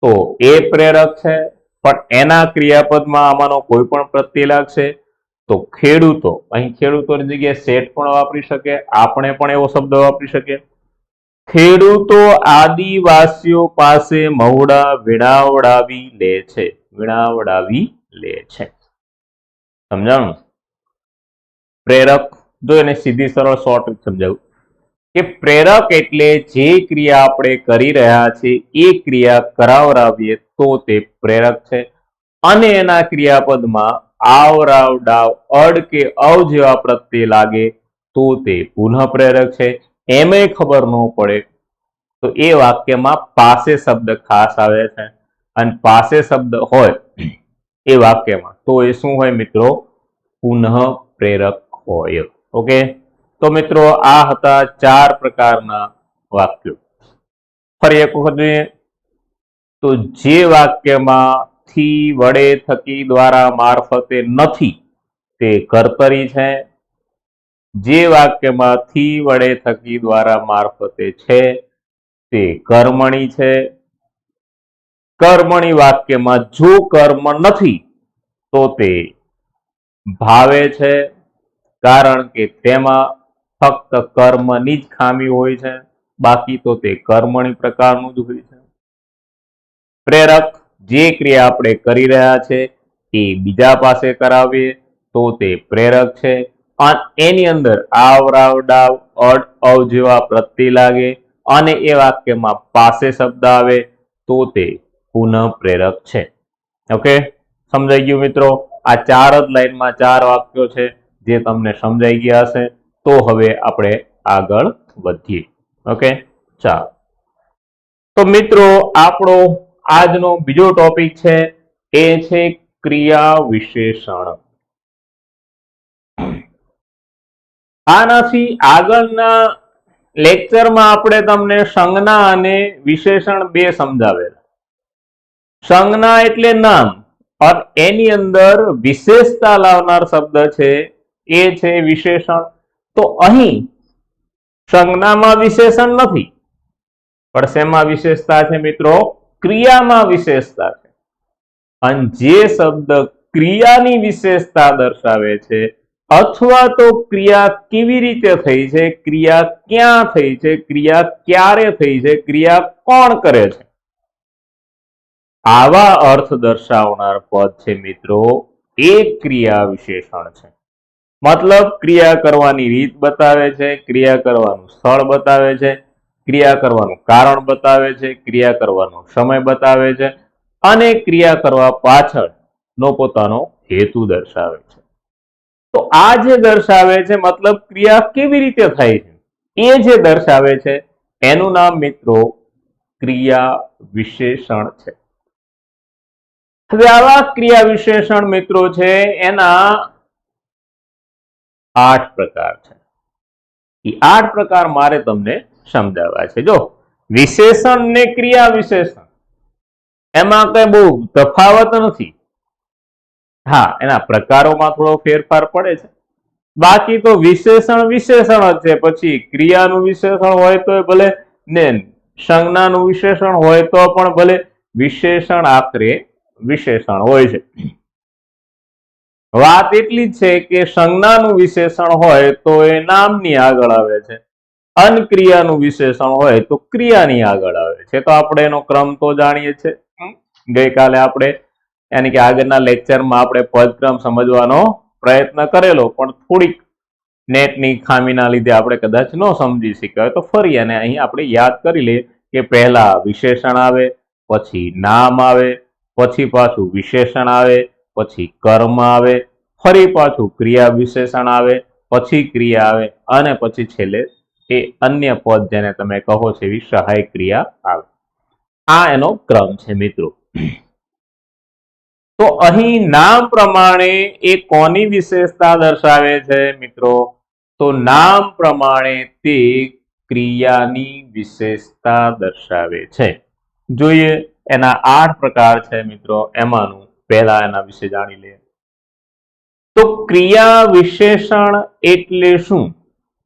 તો એ પ્રેરક છે, પણ એના ક્રિયાપદમાં આમાંનો કોઈ પણ પ્રત્યય લાગશે તો ખેડૂતો. અહીં ખેડૂતોની જગ્યાએ શેઠ પણ વાપરી શકે, આપણે પણ એવો શબ્દ વાપરી શકીએ. ખેડૂતો આદિવાસીઓ પાસે મહુડા વીણાવડાવી લે છે. વીણાવડાવી લે છે. સમજાણું? પ્રેરક જો એને સીધી સરળ શોર્ટ સમજાવું કે પ્રેરક એટલે જે ક્રિયા આપણે કરી રહ્યા છીએ એ ક્રિયા કરાવરાવીએ તો તે પ્રેરક છે, અને એના ક્રિયાપદમાં આવ, રાવ, ડાવ, અડ કે અવ જેવા પ્રત્યય લાગે તો તે પુનઃ પ્રેરક છે. એમેય ખબર ન પડે તો એ વાક્યમાં પાસે શબ્દ ખાસ આવે છે, અને પાસે શબ્દ હોય એ વાક્યમાં તો એ શું હોય મિત્રો? પુનઃ પ્રેરક હોય. ઓકે, તો મિત્રો આ હતા 4 પ્રકારના વાક્યો. ફરી એક વખત જોઈએ તો જે વાક્યમાં થી, વડે, થકી, દ્વારા, મારફતે નથી તે કર્તરી છે. જે વાક્યમાં થી, વડે, થકી, દ્વારા, મારફતે છે તે કર્મણી છે. કર્મણી વાક્યમાં જો કર્મ નથી તો તે ભાવે છે, કારણ કે તેમાં ફક્ત કર્મની જ ખામી હોય છે, બાકી તો તે કર્મણી પ્રકારનું જ હોય છે. પ્રેરક જે ક્રિયા આપણે કરી રહ્યા છે એ બીજા પાસે કરાવીએ તો તે પ્રેરક છે, અને એની અંદર આવ, રાવ, ડાવ, અડ, અવ જેવા પ્રત્યય લાગે અને એ વાક્યમાં પાસે શબ્દ આવે તો તે પુનઃ પ્રેરક છે. ઓકે, સમજાઈ ગયું મિત્રો? આ 4 જ લાઈનમાં 4 વાક્યો છે જે તમને સમજાઈ ગયા હશે. તો હવે આપણે આગળ વધીએ. ઓકે, ચાલો. તો મિત્રો આપણો આજનો બીજો ટોપિક છે એ છે ક્રિયા વિશેષણ. આનાથી આગળના લેક્ચરમાં આપણે તમને સંજ્ઞા અને વિશેષણ બે સમજાવેલા. સંજ્ઞા એટલે નામ, અને એની અંદર વિશેષતા લાવનાર શબ્દ છે એ છે વિશેષણ. તો અહીં સંજ્ઞામાં વિશેષણ નથી, પણ શેમાં વિશેષતા છે મિત્રો? ક્રિયામાં વિશેષતા છે. અને જે શબ્દ ક્રિયાની વિશેષતા દર્શાવે છે, અથવા તો ક્રિયા કેવી રીતે થઈ છે, ક્રિયા ક્યાં થઈ છે, ક્રિયા ક્યારે થઈ છે, ક્રિયા કોણ કરે છે, આવા અર્થ દર્શાવનાર પદ છે મિત્રો એ ક્રિયા વિશેષણ છે. મતલબ ક્રિયા કરવાની રીત બતાવે છે, ક્રિયા કરવાનું સ્થળ બતાવે છે, ક્રિયા કરવાનું કારણ બતાવે છે, ક્રિયા કરવાનો સમય બતાવે છે, અને ક્રિયા કરવા પાછળનો પોતાનો હેતુ દર્શાવે છે. તો આ જે દર્શાવે છે મતલબ ક્રિયા કેવી રીતે થાય છે એ જે દર્શાવે છે એનું નામ મિત્રો ક્રિયા વિશેષણ છે. હવે આવા ક્રિયા વિશેષણ મિત્રો છે એના 8 પ્રકાર છે. એ 8 પ્રકાર મારે તમને સમજાવવા છે. જો વિશેષણ ને ક્રિયા વિશેષણ એમાં કઈ બહુ તફાવત નથી. હા, એના પ્રકારોમાં થોડો ફેરફાર પડે છે, બાકી તો વિશેષણ વિશેષણ જ છે. પછી ક્રિયાનું વિશેષણ હોય તો ભલે ને સંજ્ઞાનું વિશેષણ હોય તો પણ ભલે, વિશેષણ આખરે વિશેષણ હોય છે. વાત એટલી જ છે કે સંજ્ઞાનું વિશેષણ હોય તો એ નામની આગળ આવે છે, અનક્રિયાનું વિશેષણ હોય તો ક્રિયાની આગળ આવે છે. તો આપણે એનો ક્રમ તો જાણીએ છીએ. ગઈકાલે આપણે યાની કે આગળના લેક્ચરમાં આપણે પદક્રમ સમજવાનો પ્રયત્ન કરેલો, પણ થોડીક નેટની ખામીના લીધે આપણે કદાચ ન સમજી શક્યા. તો ફરી અને અહીં આપણે યાદ કરી લઈએ કે પહેલા વિશેષણ આવે, પછી નામ આવે, પછી પાછું વિશેષણ આવે, પછી કર્મ આવે, ફરી પાછું ક્રિયા વિશેષણ આવે, પછી ક્રિયા આવે અને પછી છેલ્લે એ અન્ય પદ જેને તમે કહો છો એવી સહાય ક્રિયા આવે. આ એનો ક્રમ છે મિત્રો. તો અહીં નામ પ્રમાણે એ કોની વિશેષતા દર્શાવે છે મિત્રો? તો નામ પ્રમાણે તે ક્રિયાની વિશેષતા દર્શાવે છે. જોઈએ એના 8 પ્રકાર છે મિત્રો, એમાંનું પહેલા એના વિશે જાણી લઈએ. તો ક્રિયા વિશેષણ એટલે શું?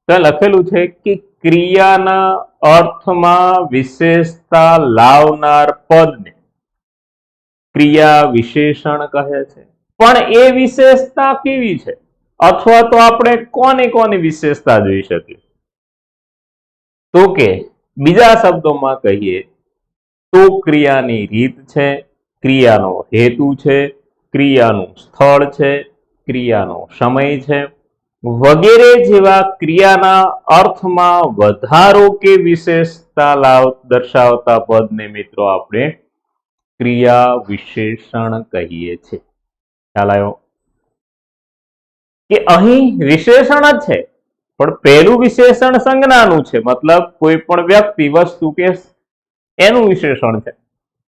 ત્યાં લખેલું છે કે ક્રિયાના અર્થમાં વિશેષતા લાવનાર પદને ક્રિયા વિશેષણ કહે છે. પણ એ વિશેષતા કેવી છે, અથવા તો આપણે કોની વિશેષતા જોઈ શકીએ? તો કે બીજા શબ્દોમાં કહીએ તો ક્રિયાની રીત છે, ક્રિયાનો હેતુ છે, ક્રિયાનું સ્થળ છે, ક્રિયાનો સમય છે, વગેરે જેવા ક્રિયાના અર્થમાં વધારો કે વિશેષતા દર્શાવતા પદને મિત્રો આપણે ક્રિયા વિશેષણ કહીએ છીએ. ખ્યાલ આવ્યો કે અહીં વિશેષણ જ છે, પણ પહેલું વિશેષણ સંજ્ઞાનું છે, મતલબ કોઈ પણ વ્યક્તિ, વસ્તુ કે એનું વિશેષણ છે,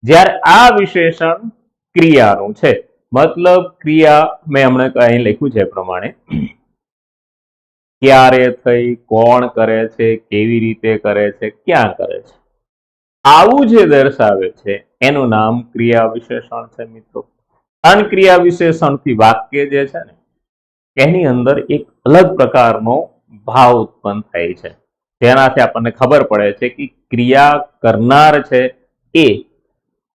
જ્યારે આ વિશેષણ ક્રિયાનું છે. મતલબ ક્રિયા મેં હમણાં અહીં લખ્યું છે એ પ્રમાણે ક્યારે થઈ, કોણ કરે છે, કેવી રીતે કરે છે, ક્યાં કરે છે, આવું જે દર્શાવે છે એનું નામ ક્રિયા વિશેષણ છે મિત્રો. અનક્રિયા વિશેષણથી વાક્ય જે છે ને એની અંદર એક અલગ પ્રકારનો ભાવ ઉત્પન્ન થાય છે, જેનાથી આપણને ખબર પડે છે કે ક્રિયા કરનાર છે એ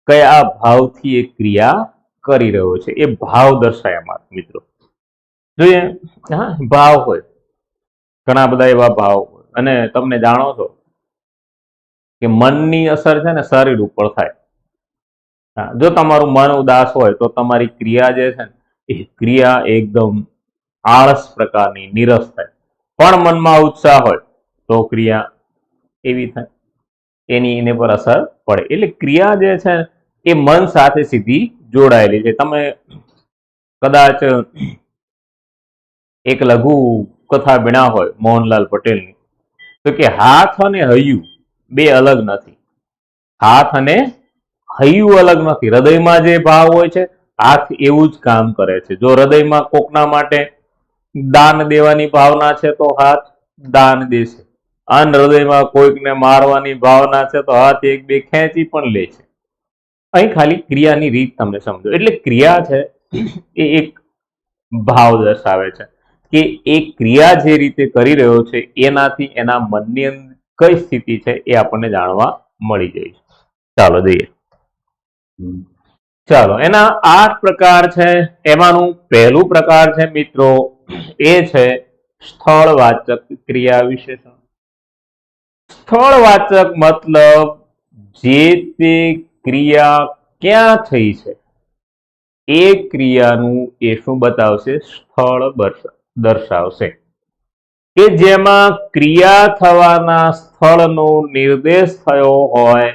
કયા ભાવથી એ ક્રિયા કરી રહ્યો છે. એ ભાવ દર્શાવવામાં મિત્રો જોઈએ. હા, ભાવ હોય, ઘણા બધા એવા ભાવ હોય, અને તમને જાણો છો કે મનની અસર છે ને શરીર ઉપર થાય. જો તમારું મન ઉદાસ હોય તો તમારી ક્રિયા જે છે ને એ ક્રિયા એકદમ આળસ પ્રકારની નીરસ થાય. પણ મનમાં ઉત્સાહ હોય તો ક્રિયા એવી થાય, એને પર અસર પડે. એટલે ક્રિયા જે છે એ મન સાથે સીધી જોડાયેલી છે. તમે કદાચ એક લઘુ કથા ભણ્યા હોય મોહનલાલ પટેલની, તો કે હાથ અને હૈયું બે અલગ નથી. હાથ અને હૈયું અલગ નથી. હૃદયમાં જે ભાવ હોય છે હાથ એવું જ કામ કરે છે. જો હૃદયમાં કોકના માટે દાન દેવાની ભાવના છે તો હાથ દાન દેશે, અને હૃદયમાં કોઈકને મારવાની ભાવના છે તો હાથ એક બે ખેંચી પણ લે છે. અહીં ખાલી ક્રિયાની રીત તમને સમજો. એટલે ક્રિયા છે એ એક ભાવ દર્શાવે છે કે એ ક્રિયા જે રીતે કરી રહ્યો છે એનાથી એના મનની અંદર કઈ સ્થિતિ છે એ આપણને જાણવા મળી જાય છે. ચાલો જોઈએ. ચાલો, એના 8 પ્રકાર છે. એમાંનું પહેલું પ્રકાર છે મિત્રો એ છે સ્થળવાચક ક્રિયા વિશેષણ. સ્થળવાચક મતલબ જે તે ક્રિયા ક્યાં થઈ છે એ ક્રિયાનું એ શું બતાવશે? સ્થળ દર્શાવશે. કે જેમાં ક્રિયા થવાના સ્થળનો નિર્દેશ થયો હોય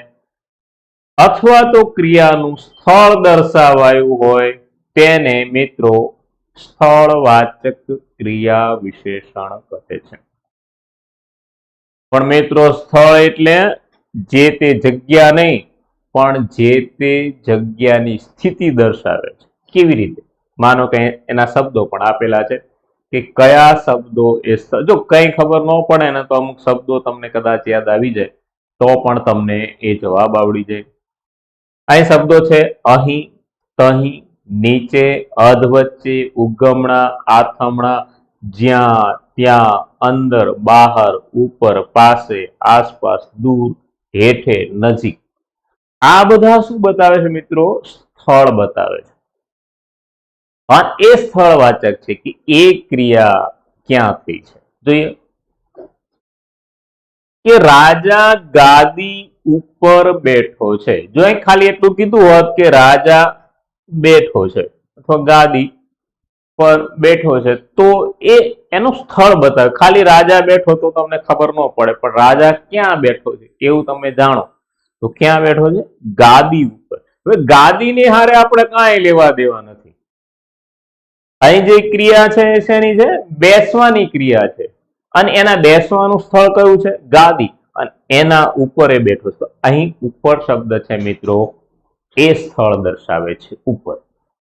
અથવા તો ક્રિયાનું સ્થળ દર્શાવાયું હોય તેને મિત્રો સ્થળવાચક ક્રિયા વિશેષણ કહે છે. પણ મિત્રો સ્થળ એટલે જે તે જગ્યા નહીં, પણ જે તે જગ્યાની સ્થિતિ દર્શાવે છે. કેવી રીતે? માનો કે એના શબ્દો પણ આપેલા છે કે કયા શબ્દો એ જો કઈ ખબર ન પડે ને તો અમુક શબ્દો તમને કદાચ યાદ આવી જાય તો પણ તમને એ જવાબ આવડી જાય. અહીં શબ્દો છે અહીં, તહીં, નીચે, અધવચ્ચે, ઉગમણા, આથમણા, જ્યાં, ત્યાં, અંદર, બહાર, ઉપર, પાસે, આસપાસ, દૂર, હેઠે, નજીક. આ બધા શું બતાવે છે મિત્રો? સ્થળ બતાવે છે. આ એ સ્થળવાચક છે કે એ ક્રિયા ક્યાં થઈ છે. જોઈએ કે રાજા ગાદી ઉપર બેઠો છે. જો અહીં ખાલી એટલું કીધું હોત કે રાજા બેઠો છે અથવા ગાદી પર બેઠો છે તો એ એનું સ્થળ બતાવે. ખાલી રાજા બેઠો તો તમને ખબર ન પડે, પણ રાજા ક્યાં બેઠો છે એવું તમે જાણો તો ક્યાં બેઠો છે? ગાદી ઉપર. હવે ગાદીની હારે આપણે કાંઈ લેવા દેવા નથી. અહીં જે ક્રિયા છે એ શેની છે? બેસવાની ક્રિયા છે. અને એના બેસવાનું સ્થળ કયું છે? ગાદી. અને એના ઉપર એ બેઠો છે. અહીં ઉપર શબ્દ છે મિત્રો, એ સ્થળ દર્શાવે છે. ઉપર.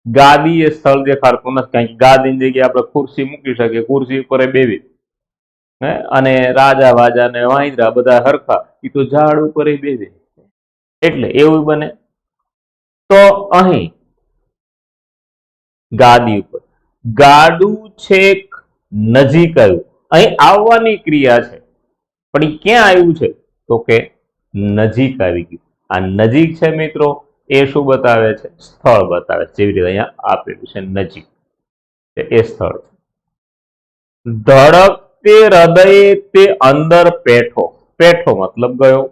ગાદી એ સ્થળ દેખાડતું નથી, કારણ કે ગાદીની જગ્યાએ આપણે ખુરશી મૂકી શકીએ, ખુરશી ઉપર એ બેવી. અને રાજા વાજા ને વાંદરા બધા હરખા, એ તો ઝાડ ઉપર એ બેવે, એટલે એવું બને. તો અહીં ગાદી ઉપર ગાડું છેક નજીક આવ્યું. અહીં આવવાની ક્રિયા છે, પણ એ ક્યાં આવ્યું છે? તો કે નજીક આવી ગયું. આ નજીક છે મિત્રો, એ શું બતાવે છે? સ્થળ બતાવે છે. જેવી રીતે અહીંયા આપેલું છે નજીક, એ સ્થળ છે. ધડકતે હૃદયે તે અંદર પેઠો. પેઠો મતલબ ગયો.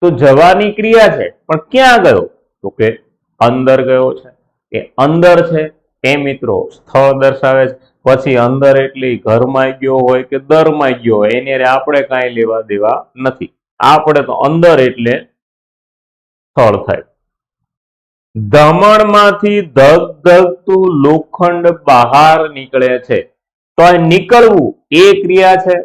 તો જવાની ક્રિયા છે, પણ ક્યાં ગયો? તો કે અંદર ગયો છે. એ અંદર છે એ મિત્રો સ્થળ દર્શાવે છે. પછી અંદર એટલે ઘરમાં ગયો હોય કે દરમાં ગયો હોય, એની આપણે કાંઈ લેવા દેવા નથી. આપણે તો અંદર એટલે સ્થળ થાય. ધમણમાંથી ધગ ધગતું લોખંડ બહાર નીકળે છે. તો આ નીકળવું એ ક્રિયા છે,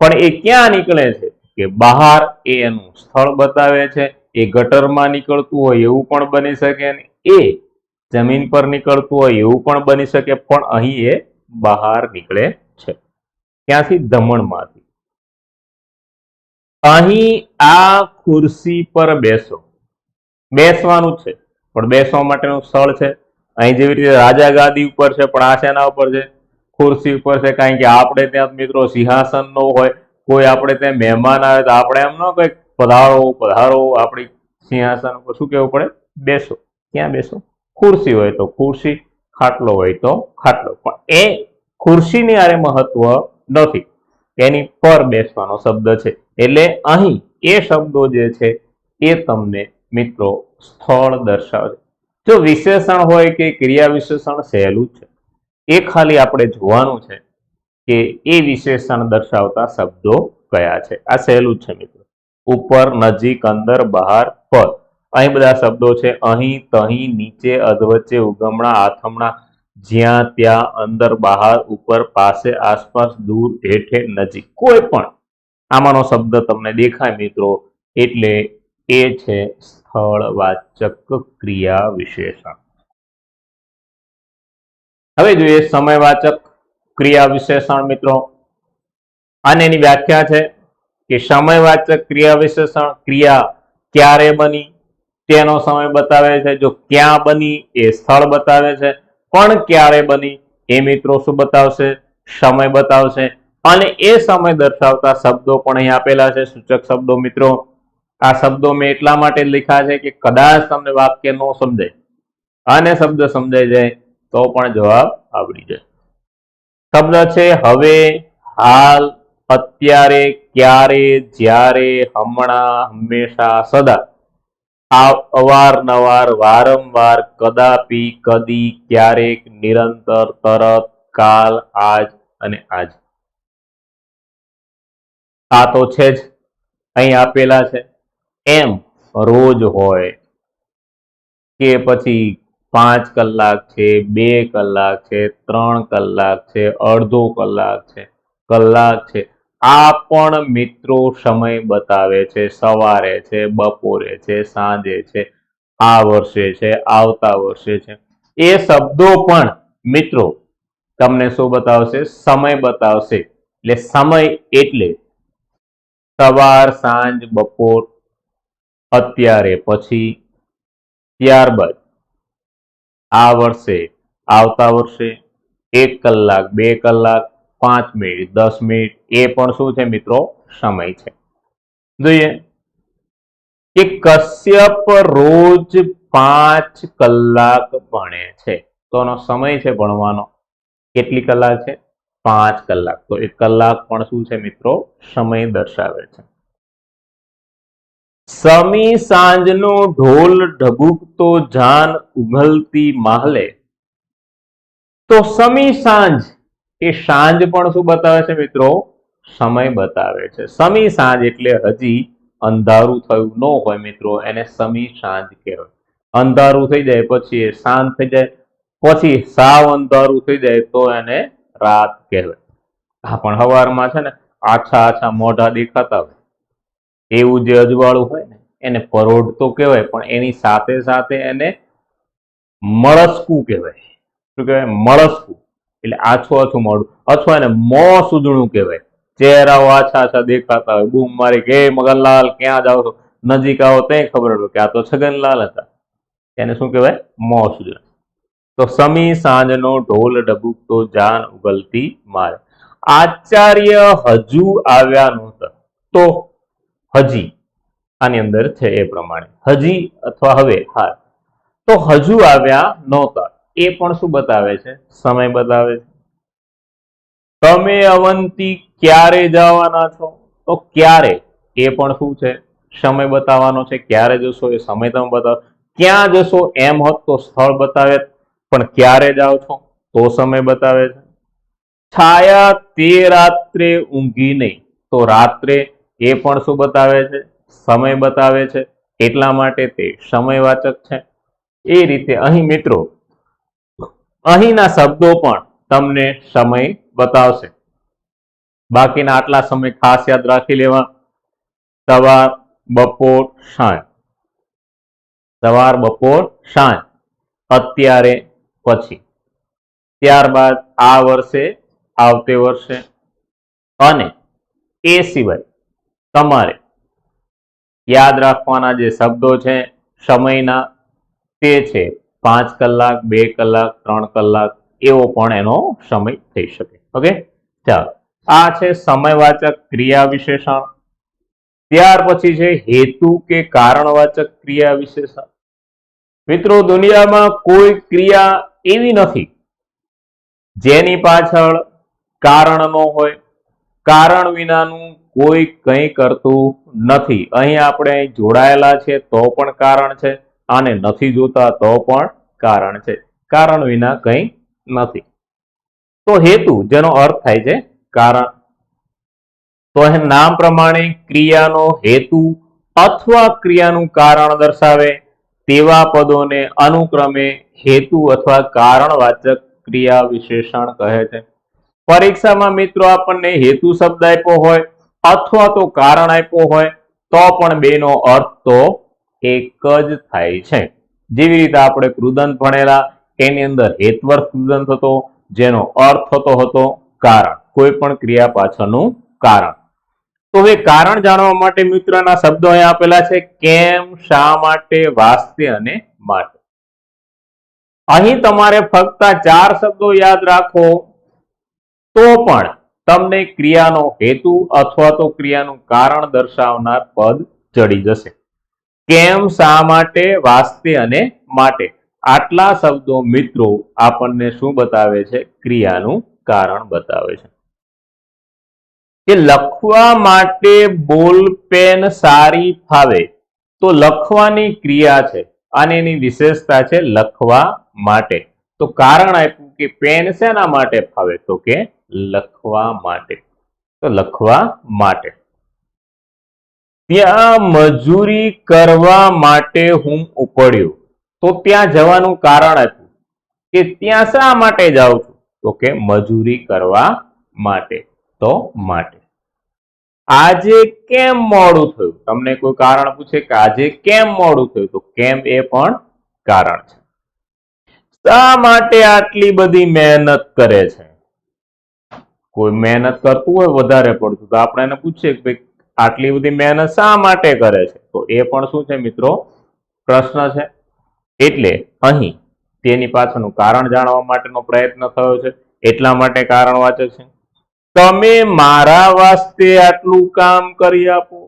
પણ એ ક્યાં નીકળે છે? કે બહાર. એ એનું સ્થળ બતાવે છે. એ ગટરમાં નીકળતું હોય એવું પણ બની શકે, એ જમીન પર નીકળતું હોય એવું પણ બની શકે, પણ અહીં એ બહાર નીકળે છે. ક્યાંથી? ધમણમાંથી. અહીં આ ખુરશી પર બેસો. બેસવાનું છે, પણ બેસવા માટેનું સ્થળ છે. અહીં જેવી રીતે રાજા ગાદી ઉપર છે, પણ આ શેના ઉપર છે? ખુરશી ઉપર છે. કારણ કે આપણે ત્યાં મિત્રો સિંહાસન ન હોય, કોઈ આપણે ત્યાં મહેમાન આવે તો આપણે એમ ન કઈ પધારો પધારો, આપણી સિંહાસન ઉપર શું કેવું પડે? બેસો. ક્યાં બેસો? ખુરશી હોય તો ખુરશી, ખાટલો હોય તો ખાટલો. પણ એ ખુરશીની આરે મહત્વ નથી, એની પર બેસવાનો શબ્દ છે. એટલે અહીં એ શબ્દો જે છે એ તમને મિત્રો સ્થળ દર્શાવે. જો વિશેષણ હોય કે ક્રિયા વિશેષણ સહેલું છે, એ ખાલી આપણે જોવાનું છે કે એ વિશેષણ દર્શાવતા શબ્દો કયા છે. આ સહેલું છે મિત્રો. ઉપર, નજીક, અંદર, બહાર, પર. અહીં બધા શબ્દો છે. અહીં, તહીં, નીચે, અધવચ્ચે, ઉગમણા, આથમણા, જ્યાં, ત્યાં, અંદર, બહાર, ઉપર, પાસે, આસપાસ, દૂર, હેઠે, નજીક. કોઈ પણ આમાંનો શબ્દ તમને દેખાય મિત્રો, એટલે એ છે સ્થળવાચક ક્રિયા વિશેષણ. હવે જોઈએ સમયવાચક ક્રિયા વિશેષણ મિત્રો. અને એની વ્યાખ્યા છે કે સમયવાચક ક્રિયા વિશેષણ ક્રિયા ક્યારે બની તેનો સમય બતાવે છે. જો ક્યાં બની એ સ્થળ બતાવે છે, પણ ક્યારે બની એ મિત્રો શું બતાવશે? સમય બતાવશે. અને એ સમય દર્શાવતા શબ્દો પણ અહીં આપેલા છે, સૂચક શબ્દો મિત્રો. આ શબ્દો મેં એટલા માટે લખ્યા છે કે કદાચ તમને વાક્ય ન સમજાય અને શબ્દ સમજાઈ જાય તો પણ જવાબ આવડી જાય. શબ્દ છે હવે, હાલ, અત્યારે, ક્યારે, જ્યારે, હમણાં, હંમેશા, સદા. અવારનવાર, વારંવાર, કદાપી, કદી, ક્યારેક, નિરંતર, તરત, કાલ, આજ અને આજ. આ તો છે જ, અહીં આપેલા છે. એમ રોજ હોય કે પછી 5 કલાક છે, 2 કલાક છે, 3 કલાક છે, અડધો કલાક છે, કલાક છે. આ પણ મિત્રો સમય બતાવે છે. સવારે છે, બપોરે છે, સાંજે છે, આ વર્ષે છે, આવતા વર્ષે છે. એ શબ્દો પણ મિત્રો તમને શું બતાવશે? સમય બતાવશે. એટલે સમય એટલે સવાર, સાંજ, બપોર, અત્યારે, પછી, ત્યારબાદ, આ વર્ષે, આવતા વર્ષે, 1 કલાક, 2 કલાક, 5 મિનિટ, 10 મિનિટ. એ પણ શું છે મિત્રો? સમય છે. જોઈએ કે કશ્યપ રોજ 5 કલાક ભણે છે. તો એનો સમય છે ભણવાનો કેટલી કલાક છે? 5 કલાક. તો 1 કલાક પણ શું છે મિત્રો? સમય દર્શાવે છે. સમી સાંજનો ઢોલ ઢબુકતો જાન ઉઘલતી માહલે. તો સમી સાંજ એ સાંજ પણ શું બતાવે છે મિત્રો? સમય બતાવે છે. સમી સાંજ એટલે હજી અંધારું થયું ન હોય મિત્રો, એને સમી સાંજ કહેવાય. અંધારું થઈ જાય પછી સાંજ થઈ જાય, પછી સાવ અંધારું થઈ જાય તો એને રાત કહેવાય. હા, પણ સવારમાં છે ને આછા આછા મોઢા દેખાતા હોય એવું જે અજવાળું હોય ને એને પરોઢ તો કહેવાય, પણ એની સાથે સાથે એને મળસ્કું કહેવાય. શું કહેવાય? મળસ્કું એટલે આછું આછું મોઢું, અથવા એને મોં સુધણું કહેવાય. ચહેરાઓ આછા આછા દેખાતા હોય, બૂમ મારી કે મગનલાલ ક્યાં જાવ છો, નજીક આવો ત્યાં ખબર પડે કે આ તો છગનલાલ હતા. એને શું કહેવાય? મોં સુધણું. તો સમી સાંજનો ઢોલ ડબુકતો જાન ઉગલતી મારે. આચાર્ય હજુ આવ્યા નહોતા. તો હજી આની અંદર છે એ પ્રમાણે હજી અથવા હવે. હા, તો હજુ આવ્યા નહોતા એ પણ શું બતાવે છે? સમય બતાવે છે. તમે અવંતી ક્યારે જવાના છો? તો ક્યારે એ પણ શું છે? સમય બતાવવાનો છે. ક્યારે જશો એ સમય તમે બતાવો. ક્યાં જશો એમ હોત તો સ્થળ બતાવે, પણ ક્યારે જાઓ છો તો સમય બતાવે છે. છાયા તે રાત્રે ઊંઘી નહીં. તો રાત્રે એ પણ શું બતાવે છે? સમય બતાવે છે. એટલા માટે તે સમયવાચક છે. એ રીતે અહીં મિત્રો અહીંના શબ્દો પણ તમને સમય બતાવશે. બાકીના આટલા સમય ખાસ યાદ રાખી લેવા. સવાર, બપોર, સાંજ. સવાર, બપોર, સાંજ. અત્યારે, પછી. ત્યારબાદ આ વર્ષે, આવતે વર્ષે. અને એ સિવાય તમારે યાદ રાખવાના જે શબ્દો છે સમયના તે છે 5 કલાક, 2 કલાક, 3 કલાક, એવો પણ એનો સમય થઈ શકે. ઓકે, ચાલો. આ છે સમયવાચક ક્રિયા વિશેષણ. ત્યાર પછી છે હેતુ કે કારણવાચક ક્રિયા વિશેષણ. મિત્રો, દુનિયામાં કોઈ ક્રિયા એવી નથી જેની પાછળ કારણ ન હોય. કારણ વિનાનું કોઈ કંઈ કરતું નથી. અહીં આપણે જોડાયેલા છે તો પણ કારણ છે, આને નથી જોતા તો પણ કારણ છે. કારણ વિના કંઈ નથી. તો હેતુ, જેનો અર્થ થાય છે કારણ. તો અહીં નામ પ્રમાણે ક્રિયાનો હેતુ અથવા ક્રિયાનું કારણ દર્શાવે તેવા પદોને અનુક્રમે હેતુ અથવા કારણવાચક ક્રિયા વિશેષણ કહે છે. પરીક્ષામાં મિત્રો આપણને હેતુ શબ્દ આપ્યો હોય અથવા તો કારણ આપ્યો હોય તો પણ બેનો અર્થ તો એક જ થાય છે. જેવી રીતે આપણે કૃદંત ભણેલા, એની અંદર હેતવર્થ કૃદંત હતો જેનો અર્થ થતો હતો કારણ, કોઈ પણ ક્રિયા પાછળનું કારણ. તો હવે કારણ જાણવા માટે મિત્રના શબ્દો અહીં આપેલા છે: કેમ, શા માટે, વાસ્તે અને માટે. અહીં તમારે ફક્ત 4 શબ્દો યાદ રાખો તો પણ તમને ક્રિયાનો હેતુ અથવા તો ક્રિયાનું કારણ દર્શાવનાર પદ જડી જશે. કેમ, શા માટે, વાસ્તે અને માટે. આટલા શબ્દો મિત્રો આપણને શું બતાવે છે? ક્રિયાનું કારણ બતાવે છે. કે લખવા માટે બોલપેન સારી ફાવે. તો લખવાની ક્રિયા છે અને એની વિશેષતા છે લખવા માટે. તો કારણ આપ્યું કે પેન શેના માટે ફાવે? તો કે લખવા માટે. તો લખવા માટે. ત્યાં મજૂરી કરવા માટે હું ઉપડ્યો. તો ત્યાં જવાનું કારણ આપ્યું કે ત્યાં શા માટે જાઉં છું? તો કે મજૂરી કરવા માટે. તો માટે. આજે કેમ મોડું થયું? તમને કોઈ કારણ પૂછે કે આજે કેમ મોડું થયું? તો કેમ એ પણ કારણ છે. શા માટે આટલી બધી મહેનત કરે છે? કોઈ મહેનત કરતું હોય વધારે પડતું તો આપણે એને પૂછીએ કે ભાઈ આટલી બધી મહેનત શા માટે કરે છે? તો એ પણ શું છે મિત્રો? પ્રશ્ન છે. એટલે અહીં તેની પાછળનું કારણ જાણવા માટેનો પ્રયત્ન થયો છે, એટલા માટે કારણવાચક છે. તમે મારા વાસ્તે આટલું કામ કરી આપો.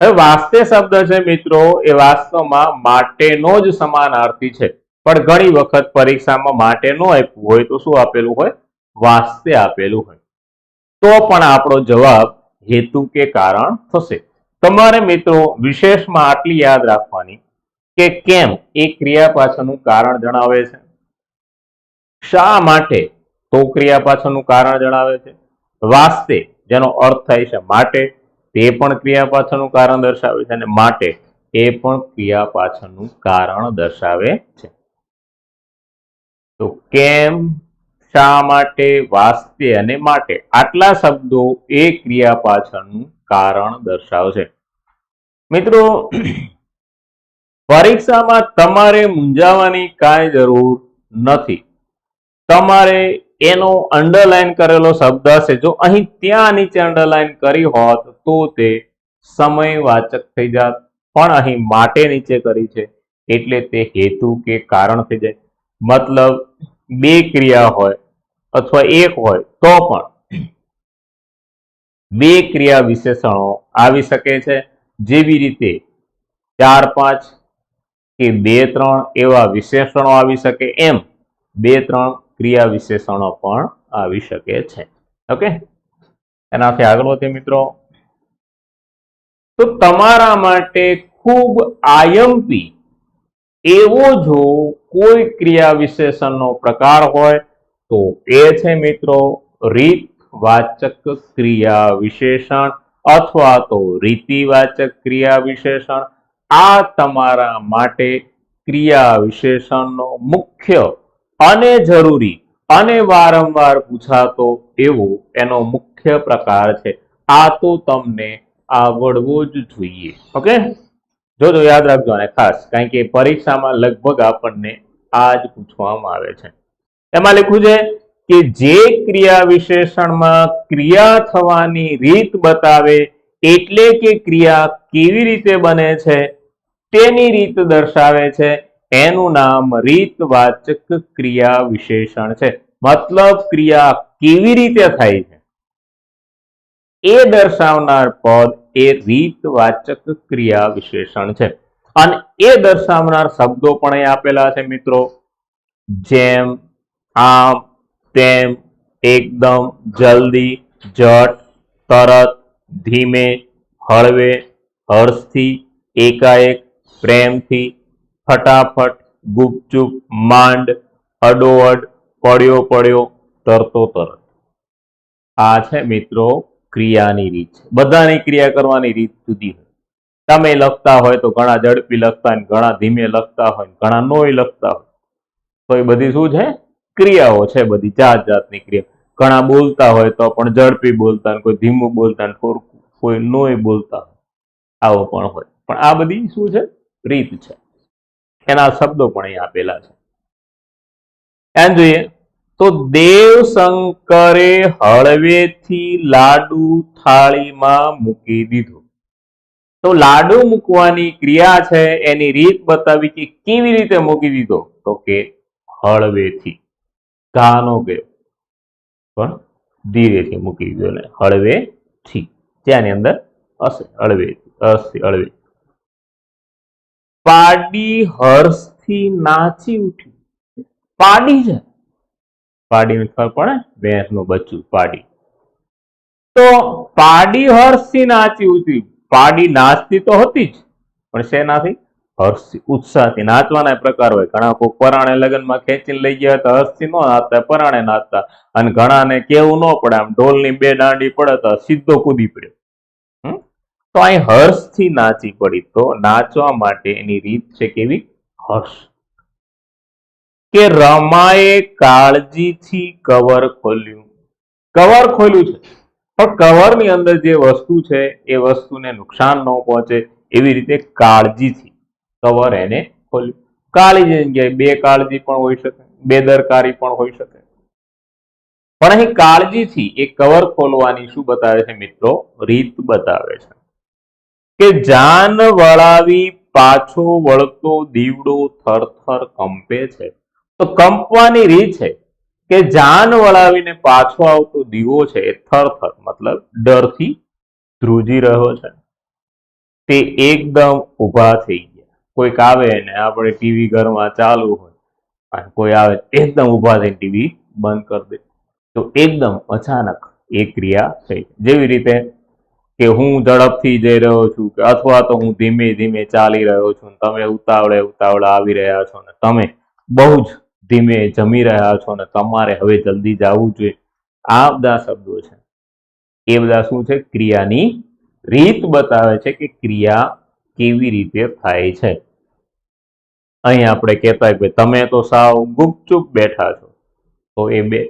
હવે વાસ્તે શબ્દ છે મિત્રો, એ વાસ્તવમાં માટેનો જ સમાનાર્થી છે. પણ ઘણી વખત પરીક્ષામાં માટે ન આપ્યું હોય તો શું આપેલું હોય? વાસ્તે આપેલું હોય, તો પણ આપણો જવાબ હેતુ કે કારણ થશે. તમારે મિત્રો વિશેષમાં આટલી યાદ રાખવાની કે કેમ એ ક્રિયા પાછળનું કારણ જણાવે છે, શા માટે તો ક્રિયા પાછળનું કારણ જણાવે છે, વાસ્તે જેનો અર્થ થાય છે માટે તે પણ ક્રિયા પાછળનું કારણ દર્શાવે છે, અને માટે એ પણ ક્રિયા પાછળનું કારણ દર્શાવે છે. તો કેમ, શા માટે, વાસ્તે અને માટે આટલા શબ્દો એ ક્રિયા પાછળનું કારણ દર્શાવશે. મિત્રો પરીક્ષામાં તમારે મૂંઝાવાની કાંઈ જરૂર નથી. તમારે એનો અંડરલાઈન કરેલો શબ્દ હશે, જો અહીં ત્યાં નીચે અંડરલાઈન કરી હોત તો તે સમયવાચક થઈ જાત, પણ અહીં માટે નીચે કરી છે એટલે તે હેતુ કે કારણ થઈ જાય. મતલબ બે ક્રિયા હોય અથવા એક હોય તો પણ બે ક્રિયા વિશેષણો આવી શકે છે, જેવી રીતે 4 5 કે 2 3 એવા વિશેષણો આવી શકે, એમ 2 3 ક્રિયા વિશેષણો પણ આવી શકે છે. ઓકે, એનાથી આગળ વધીએ મિત્રો. તો તમારા માટે ખૂબ આયમપી એવો જો કોઈ ક્રિયા વિશેષણનો પ્રકાર હોય તો એ છે મિત્રો રીતવાચક ક્રિયા વિશેષણ અથવા તો રીતિવાચક ક્રિયા વિશેષણ. આ તમારા માટે ક્રિયા વિશેષણનો મુખ્ય અને જરૂરી અને વારંવાર પૂછાતો એવો એનો મુખ્ય પ્રકાર છે. આ તો તમને આવડવો જ જોઈએ. ઓકે, જોજો યાદ રાખજો આને ખાસ, કારણ કે પરીક્ષામાં લગભગ આપણને આ જ પૂછવામાં આવે છે. એમાં લખ્યું છે કે જે ક્રિયા વિશેષણમાં ક્રિયા થવાની રીત બતાવે, એટલે કે ક્રિયા કેવી રીતે બને છે તેની રીત દર્શાવે છે, એનું નામ રીતવાચક ક્રિયા વિશેષણ છે. મતલબ ક્રિયા કેવી રીતે થાય છે એ દર્શાવનાર પદ એ રીતવાચક ક્રિયા વિશેષણ છે. અને એ દર્શાવનાર શબ્દો પણ અહીં આપેલા છે મિત્રો, જેમ, આમ, તેમ, એકદમ, જલ્દી, ઝટ, તરત, ધીમે, હળવે, હર્ષથી, એકાએક, પ્રેમથી, ફટાફટ, ગુપચુપ, માંડ, અડોઅડ, પડ્યો પડ્યો, તરતો તરત. આ છે મિત્રો ક્રિયાની રીત. બધાની ક્રિયા કરવાની રીત જુદી હોય. તમે લખતા હોય તો ઘણા ઝડપી લખતા હોય, ઘણા ધીમે લખતા હોય, ઘણા નોય લખતા હોય, તો એ બધી શું છે? ક્રિયાઓ છે. બધી જાત જાતની ક્રિયા. ઘણા બોલતા હોય તો પણ ઝડપી બોલતા, કોઈ ધીમું બોલતા, કોઈ નોય બોલતા, આવો પણ હોય. પણ આ બધી શું છે? રીત છે. એના શબ્દો પણ અહીં આપેલા છે. એમ જોઈએ તો દેવ શંકરે હળવેથી લાડુ થાળીમાં મૂકી દીધો. તો લાડુ મૂકવાની ક્રિયા છે, એની રીત બતાવી કે કેવી રીતે મૂકી દીધો, તો કે હળવેથી. ઘાનો ગયો પણ ધીરેથી મૂકી દીધો ને હળવેથી, ત્યાંની અંદર હશે હળવેથી, હળવે. પાડી હર્ષથી નાચી ઉઠી. પાડી છે, પાડીને ખબર પડે, ભેંસનું બચ્ચું પાડી. તો પાડી હર્ષથી નાચી ઉઠી. પાડી નાચતી તો હતી જ, પણ શેનાથી? હર્ષથી, ઉત્સાહથી. નાચવાના પ્રકાર હોય. ઘણા કોઈ પરાણે લગ્નમાં ખેંચીને લઈ ગયા તો હર્ષથી ન નાચતા, પરાણે નાચતા. અને ઘણાને કેવું ન પડે, આમ ઢોલની 2 દાંડી પડે તો સીધો કૂદી પડ્યો. તો અહીં હર્ષથી નાચી પડી. તો નાચવા માટે એની રીત છે કેવી? હર્ષ. કે રમાએ કાળજીથી કવર ખોલ્યું. કવર ખોલ્યું છે, પણ કવરની અંદર જે વસ્તુ છે એ વસ્તુને નુકસાન ન પહોંચે એવી રીતે કાળજીથી કવર એને ખોલ્યું. કાળી જગ્યાએ બેકાળજી પણ હોઈ શકે, બેદરકારી પણ હોઈ શકે, પણ અહીં કાળજીથી એ કવર ખોલવાની શું બતાવે છે મિત્રો? રીત બતાવે છે. કે જાન વળાવી પાછો વળતો દીવડો થરથર કંપે છે. તો કંપવાની રીત છે કે જાન વળાવીને પાછો આવતો દીવો છે એ થરથર મતલબ ડરથી ધ્રુજી રહ્યો છે. તે એકદમ ઊભા થઈ ગયા. કોઈક આવે ને આપણે ટીવી ઘરમાં ચાલુ હોય અને કોઈ આવે એકદમ ઊભા થઈને ટીવી બંધ કરી દે, તો એકદમ અચાનક એ ક્રિયા થઈ. જેવી રીતે કે હું ઝડપથી જઈ રહ્યો છું કે અથવા તો હું ધીમે ધીમે ચાલી રહ્યો છું, તમે ઉતાવળે ઉતાવળે આવી રહ્યા છો ને તમે બહુ જ ધીમે જમી રહ્યા છો ને તમારે હવે જલ્દી જવું જોઈએ. આ બધા શબ્દો છે એ બધા શું છે? ક્રિયાની રીત બતાવે છે કે ક્રિયા કેવી રીતે થાય છે. અહીં આપણે કહેતા હોય કે તમે તો સાવ ગુપચુપ બેઠા છો, તો એ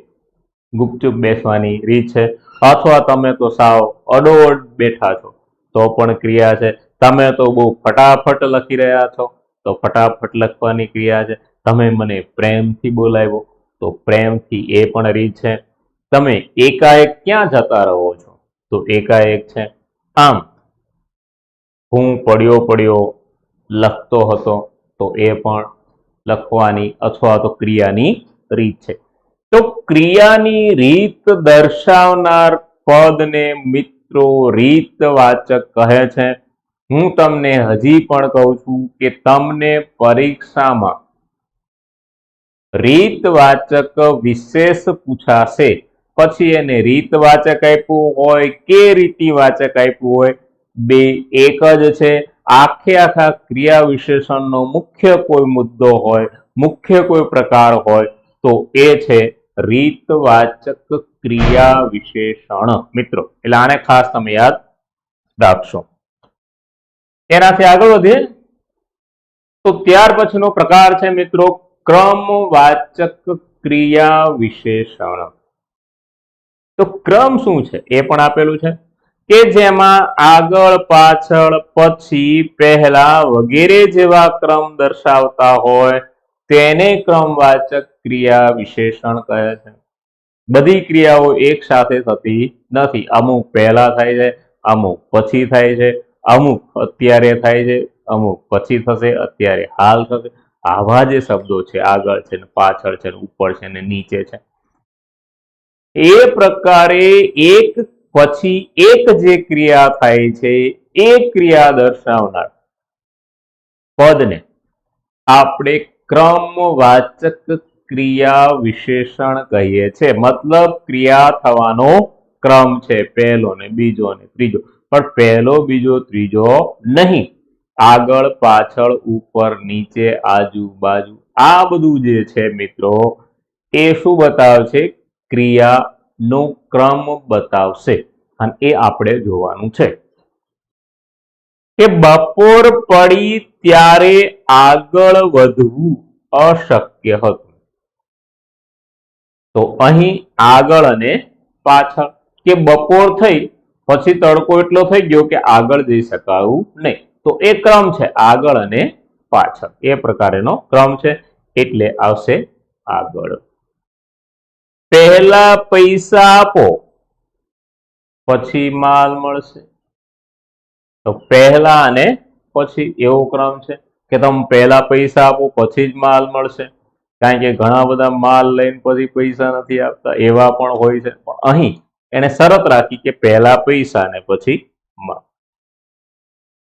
ગુપચુપ બેસવાની રીત છે. અથવા તમે તો સાવ અડોઅડ બેઠા છો, તો પણ ક્રિયા છે. તમે તો બહુ ફટાફટ લખી રહ્યા છો, તો ફટાફટ લખવાની ક્રિયા છે. તમે મને પ્રેમથી બોલાવ્યો, તો પ્રેમથી એ પણ રીત છે. તમે એકાએક ક્યાં જતા રહો છો, તો એકાએક છે. આમ હું પડ્યો પડ્યો લખતો હતો, તો એ પણ લખવાની અથવા તો ક્રિયાની રીત છે. તો ક્રિયાની રીત દર્શાવનાર પદને મિત્રો રીતવાચક કહે છે. હું તમને હજી પણ કહું છું કે તમને પરીક્ષામાં રીતવાચક વિશેષ પૂછાશે, પછી એને રીતવાચક આપ્યું હોય કે રીતિવાચક આપ્યું હોય, બે એક જ છે. આખા ક્રિયા વિશેષણનો મુખ્ય કોઈ મુદ્દો હોય, મુખ્ય કોઈ પ્રકાર હોય, તો એ છે રીતવાચક ક્રિયા વિશેષણ મિત્રો. એટલે આને ખાસ તમે યાદ રાખશો. એનાથી આગળ વધીએ તો ત્યાર પછીનો પ્રકાર છે મિત્રો ક્રમવાચક ક્રિયા વિશેષણ. તો ક્રમ શું છે એ પણ આપેલું છે કે જેમાં આગળ પાછળ પછી પહેલા વગેરે જેવા ક્રમ દર્શાવતા હોય તેને ક્રમવાચક ક્રિયા વિશેષણ કહે છે. બધી ક્રિયાઓ એક સાથે થતી નથી. અમુક પહેલા થાય છે, અમુક પછી થાય છે, અમુક અત્યારે થાય છે, અમુક પછી થશે, અત્યારે હાલ થશે. આવા જે શબ્દો છે, આગળ છે ને પાછળ છે ને ઉપર છે ને નીચે છે, એ પ્રકારે એક પછી એક જે ક્રિયા થાય છે એ ક્રિયા દર્શાવનાર પદને આપણે ક્રમવાચક ક્રિયા વિશેષણ કહીએ છીએ. મતલબ ક્રિયા થવાનો ક્રમ છે પહેલો ને બીજો ને ત્રીજો, પણ પહેલો બીજો ત્રીજો નહીં. આગળ પાછળ ઉપર નીચે આજુબાજુ આ બધું જે છે મિત્રો એ શું બતાવશે? ક્રિયાનો ક્રમ બતાવશે. અને એ આપણે જોવાનું છે કે બપોર પડી ત્યારે આગળ વધવું અશક્ય હતું. તો અહીં આગળ અને પાછળ, કે બપોર થઈ પછી તડકો એટલો થઈ ગયો કે આગળ જઈ શકાયું નહીં, તો એ ક્રમ છે આગળ અને પાછળ. એ પ્રકારેનો ક્રમ છે એટલે આવશે આગળ. પહેલા પૈસા આપો પછી માલ મળશે. તો પહેલા અને પછી એવો ક્રમ છે કે તમે પહેલા પૈસા આપો પછી જ માલ મળશે. કારણ કે ઘણા બધા માલ લઈને પછી પૈસા નથી આપતા, એવા પણ હોય છે. પણ અહીં એને શરત રાખી કે પહેલા પૈસા ને પછી માલ.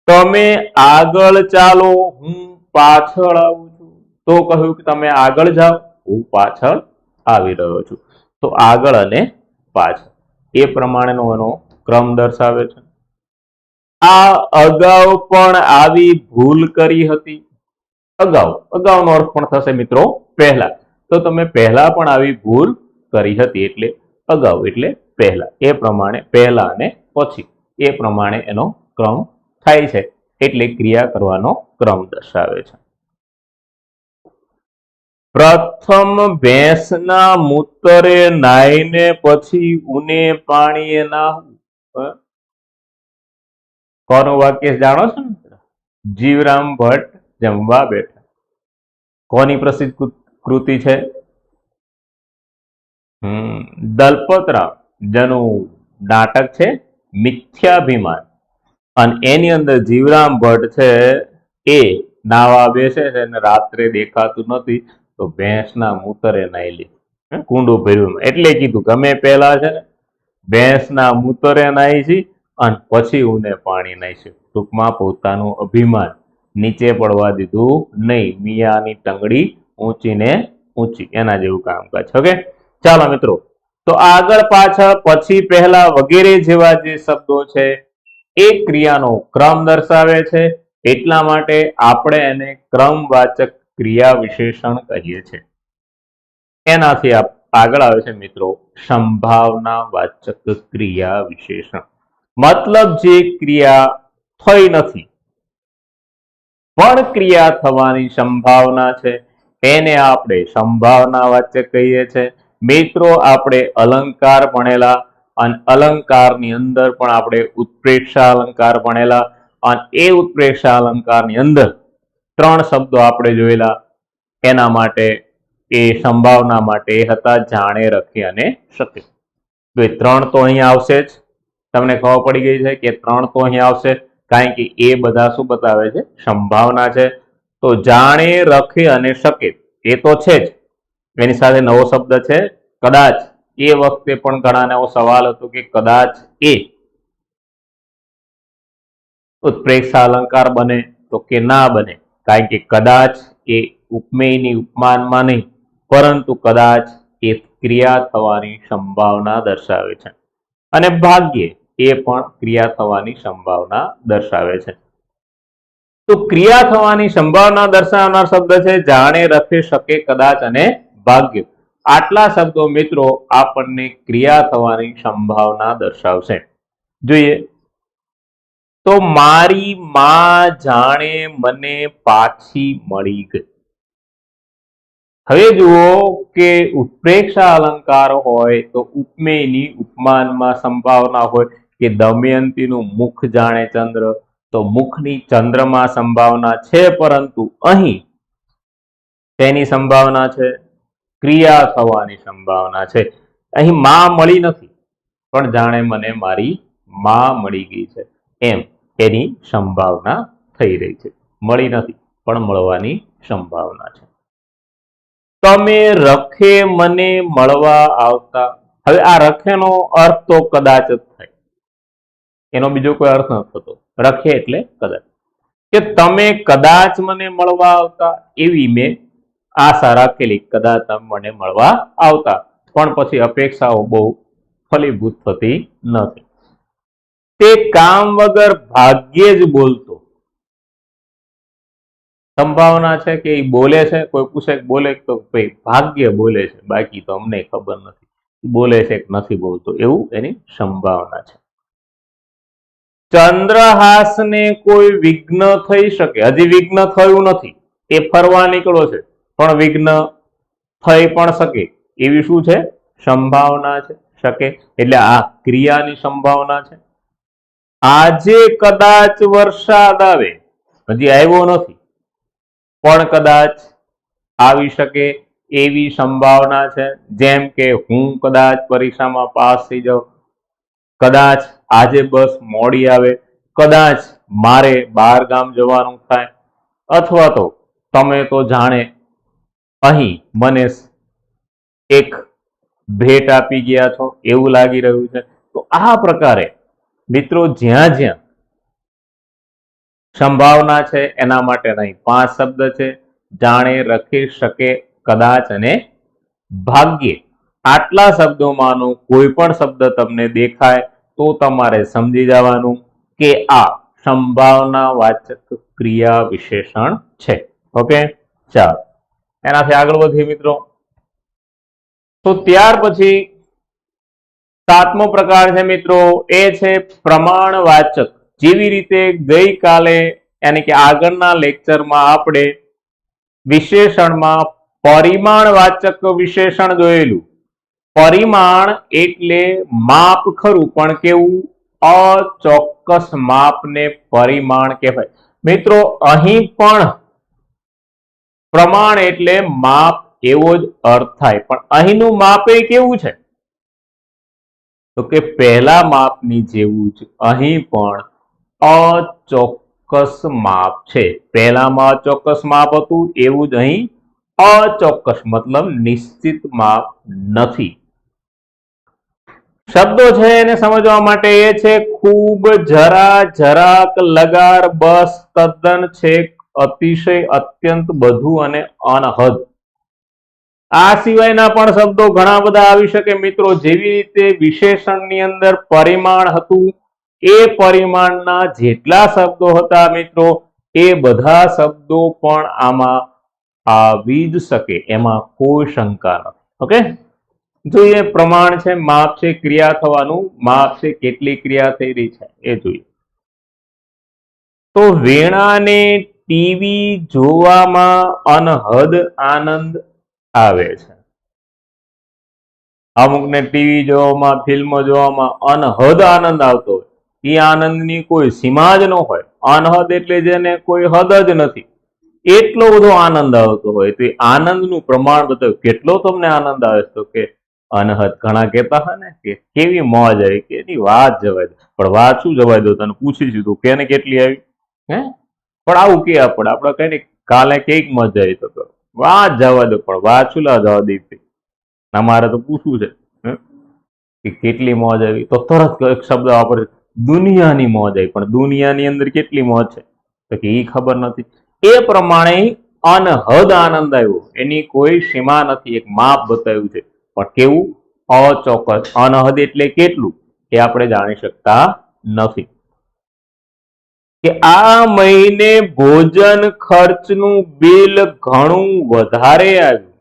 તમે આગળ ચાલો, હું પાછળ આવું છું. તો કહ્યું કે તમે આગળ જાઓ, હું પાછળ આવી રહ્યો છું. તો આગળ અને પાછળ એ પ્રમાણેનો એનો ક્રમ દર્શાવે છે. આ અગાઉ પણ આવી ભૂલ કરી હતી. અગાઉનો અર્થ પણ થશે મિત્રો પહેલા. તો તમે પહેલા પણ આવી ભૂલ કરી હતી એટલે અગાઉ એટલે પહેલા. એ પ્રમાણે પહેલા અને પછી એ પ્રમાણે એનો ક્રમ થાય છે એટલે ક્રિયા કરવાનો ક્રમ દર્શાવે છે. પ્રથમ ભેંસના મૂતરે નાઈને પછી ઊને પાણીએ નાહવું. કોનું વાક્ય જાણો છો ને? જીવરામ ભટ્ટ જમવા બેઠા. કોની પ્રસિદ્ધ કૃતિ છે? દલપતરામ, જેનું નાટક છે મિથ્યાભિમાન. અને એની અંદર જીવરામ ભટ્ટ છે એ નાવા બેસે છે અને રાત્રે દેખાતું નથી, તો ભેંસના મૂતરે નાઈ લીધું, કુંડું ભર્યું. એટલે કીધું કે અમે પહેલા છે ને ભેંસના મૂતરે નાઈ છી અને પછી ઊને પાણી નાખી. ટૂંકમાં પોતાનું અભિમાન નીચે પડવા દીધું નહીં. મિયાની ટંગડી ઊંચીને ઊંચી એના જેવું કામકાજ. ઓકે, ચાલો મિત્રો, તો આગળ પાછળ પછી પહેલા વગેરે જેવા જે શબ્દો છે એ ક્રિયાનો ક્રમ દર્શાવે છે, એટલા માટે આપણે એને ક્રમવાચક ક્રિયા વિશેષણ કહીએ છીએ. એનાથી આગળ આવે છે મિત્રો સંભાવનાવાચક ક્રિયા વિશેષણ. મતલબ જે ક્રિયા થઈ નથી પણ ક્રિયા થવાની સંભાવના છે એને આપણે સંભાવનાવાચક કહીએ છીએ. મિત્રો આપણે અલંકાર ભણેલા અને અલંકારની અંદર પણ આપણે ઉત્પ્રેક્ષા અલંકાર ભણેલા અને એ ઉત્પ્રેક્ષા અલંકારની અંદર 3 શબ્દો આપણે જોયેલા. એના માટે એ સંભાવના માટે હતા જાણે, રખે અને શકે. તો એ 3 તો અહીંયા આવશે જ. તમને ખબર પડી ગઈ છે કે 3 તો અહીંયા આવશે, કારણ કે એ બધા શું બતાવે છે? સંભાવના છે. તો જાણે, રખે અને શકે એ તો છે જ. એની સાથે નવો શબ્દ છે કદાચ. એ વખતે પણ ઘણાને એવો સવાલ હતો કે કદાચ એ ઉત્પ્રેક્ષા અલંકાર બને તો કે ના બને, કારણ કે કદાચ એ ઉપમેયની ઉપમાનમાં નહીં, પરંતુ કદાચ એ ક્રિયા થવાની સંભાવના દર્શાવે છે. અને ભાગ્યે એ પણ ક્રિયા થવાની સંભાવના દર્શાવે છે. તો ક્રિયા થવાની સંભાવના દર્શાવનાર શબ્દ છે જાણે, રખે, શકે, કદાચ અને ભાગ્ય. આટલા શબ્દો મિત્રો આપણને ક્રિયા થવાની સંભાવના દર્શાવશે. જોઈએ તો મારી માં જાણે મને પાછી મળી ગઈ. હવે જુઓ કે ઉત્પ્રેક્ષા અલંકાર હોય તો ઉપમેયની ઉપમાનમાં સંભાવના હોય કે દમયંતીનું મુખ જાણે ચંદ્ર, તો મુખની ચંદ્રમાં સંભાવના છે, પરંતુ અહીં તેની સંભાવના છે ક્રિયા થવાની સંભાવના છે. અહીં માં મળી નથી પણ જાણે મને મારી માં મળી ગઈ છે એમ એની સંભાવના થઈ રહી છે. મળી નથી પણ મળવાની સંભાવના છે. તમે રખે મને મળવા આવતા. હવે આ રખેનો અર્થ તો કદાચ જ થાય, એનો બીજો કોઈ અર્થ ન થતો. રખે એટલે કદાચ, કે તમે કદાચ મને મળવા આવતા એવી મેં આશા રાખેલી, કદાચ તમે મને મળવા આવતા. પણ પછી અપેક્ષાઓ બહુ ફલીભૂત થતી નથી. તે કામ વગર ભાગ્યે જ બોલતો. સંભાવના છે કે એ બોલે છે. કોઈ પૂછે કે બોલે તો ભાઈ ભાગ્ય બોલે છે, બાકી તો અમને ખબર નથી બોલે છે કે નથી બોલતો, એવું એની સંભાવના છે. ચંદ્રહાસને કોઈ વિઘ્ન થઈ શકે. હજી વિઘ્ન થયું નથી, એ ફરવા નીકળો છે, પણ વિઘ્ન થઈ પણ શકે એવી શું છે? સંભાવના છે. શકે એટલે આ ક્રિયાની સંભાવના છે. આજે કદાચ વરસાદ આવે. હજી આવ્યો નથી પણ કદાચ આવી શકે એવી સંભાવના છે. જેમ કે હું કદાચ પરીક્ષામાં પાસ થઈ જાઉં, કદાચ આજે બસ મોડી આવે, કદાચ મારે બહાર ગામ જવાનું થાય, અથવા તો તમે તો જાણે અહીં મને એક ભેટ આપી ગયા છો એવું લાગી રહ્યું છે. તો આ પ્રકારે મિત્રો જ્યાં જ્યાં સંભાવના છે એના માટે નહીં 5 શબ્દ છે: જાણે, રખે, શકે, કદાચ અને ભાગ્યે. આટલા શબ્દોમાંનો કોઈ પણ શબ્દ તમને દેખાય તો તમારે સમજી જવાનું કે આ સંભાવનાવાચક ક્રિયા વિશેષણ છે. ઓકે, ચાલો એનાથી આગળ વધીએ મિત્રો. તો ત્યાર પછી 7મો પ્રકાર છે મિત્રો, એ છે પ્રમાણવાચક. જેવી રીતે ગઈકાલે યાની કે આગળના લેક્ચરમાં આપણે વિશેષણમાં પરિમાણવાચક વિશેષણ જોયેલું. પરિમાણ એટલે માપ ખરું, પણ કેવું? અચોક્કસ માપને પરિમાણ કહેવાય. મિત્રો અહીં પણ પ્રમાણ એટલે માપ એવો જ અર્થ થાય, પણ અહીંનું માપ એ કેવું છે? તો કે પહેલા માપની જેવું જ અહીં પણ અચોક્કસ માપ છે. પહેલામાં અચોક્કસ માપ હતું એવું જ અહીં અચોક્કસ મતલબ નિશ્ચિત માપ નથી. શબ્દો છે એને સમજવા માટે એ છે ખૂબ, જરા, જરાક, લગાર, બસ, તદ્દન, છેક, અતિશય, અત્યંત, બધું અને અનહદ. આ સિવાયના પણ શબ્દો ઘણા બધા આવી શકે મિત્રો. જેવી રીતે વિશેષણની અંદર પરિમાણ હતું, એ પરિમાણના જેટલા શબ્દો હતા મિત્રો, એ બધા શબ્દો પણ આમાં આવી જ શકે, એમાં કોઈ શંકા નથી. ઓકે, જોઈએ પ્રમાણ છે, માપ છે, ક્રિયા થવાનું માપ છે, કેટલી ક્રિયા થઈ રહી છે એ જોઈએ. તો વેણાને ટીવી જોવામાં અનહદ આનંદ આવે છે. અમુકને ટીવી જોવામાં, ફિલ્મો જોવામાં અનહદ આનંદ આવતો હોય, એ આનંદની કોઈ સીમા જ ન હોય. અનહદ એટલે જેને કોઈ હદ જ નથી, એટલો બધો આનંદ આવતો હોય. તો એ આનંદનું પ્રમાણ બતાવ્યું. કેટલો તમને આનંદ આવે તો કે અનહદ. ઘણા કહેતા હોય ને કે કેવી મોજ આવી, કે એની વાત જવાય દો. પણ વાત શું જવાય દો, તને પૂછીશું તું કેને કેટલી આવી હે? પણ આવું કે આપણે કઈ ને કાલે કઈક મજા આવી તો વાત જવા દો, પણ વાત શું લા જવા દે. અમારે તો પૂછવું છે કે કેટલી મોજ આવી, તો તરત એક શબ્દ વાપરે, દુનિયાની મોજ આવી. પણ દુનિયાની અંદર કેટલી મોજ છે તો કે એ ખબર નથી. એ પ્રમાણે અનહદ આનંદ આવ્યો, એની કોઈ સીમા નથી, એક માપ બતાવ્યું છે. પણ કેવું? અચોક્કસ. અનહદ એટલે કેટલું એ આપણે જાણી શકતા નથી. કે આ મહિને ભોજન ખર્ચનું બિલ ઘણું વધારે આવ્યું.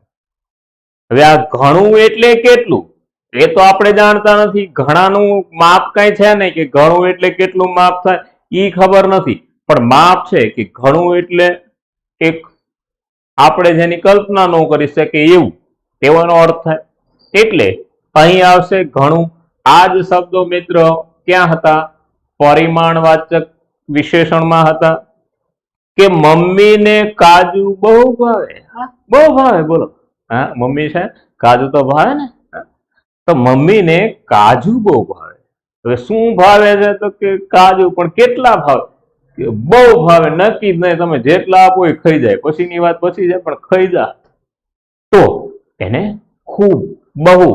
હવે આ ઘણું એટલે કેટલું એ તો આપણે જાણતા નથી. ઘણાનું માપ કઈ છે ને કે ઘણું એટલે કેટલું માપ થાય એ ખબર નથી. પણ માપ છે કે ઘણું એટલે એક આપણે જેની કલ્પના ન કરી શકે એવું, તેવાનો અર્થ થાય. એટલે અહીં આવશે ઘણું. આ જ શબ્દો મિત્રો ક્યાં હતા? પરિમાણવાચક વિશેષણમાં હતા. કે મમ્મીને કાજુ બહુ ભાવે. બહુ ભાવે, બોલો. હા, મમ્મી છે, કાજુ તો ભાવે ને. તો મમ્મીને કાજુ બહુ ભાવે. હવે શું ભાવે છે તો કે કાજુ. પણ કેટલા ભાવે? બહુ ભાવે. નક્કી જ નહીં, તમે જેટલા આપો એ ખાઈ જાય. પછીની વાત પછી જાય, પણ ખાઈ જાય. તો એને ખૂબ, બહુ,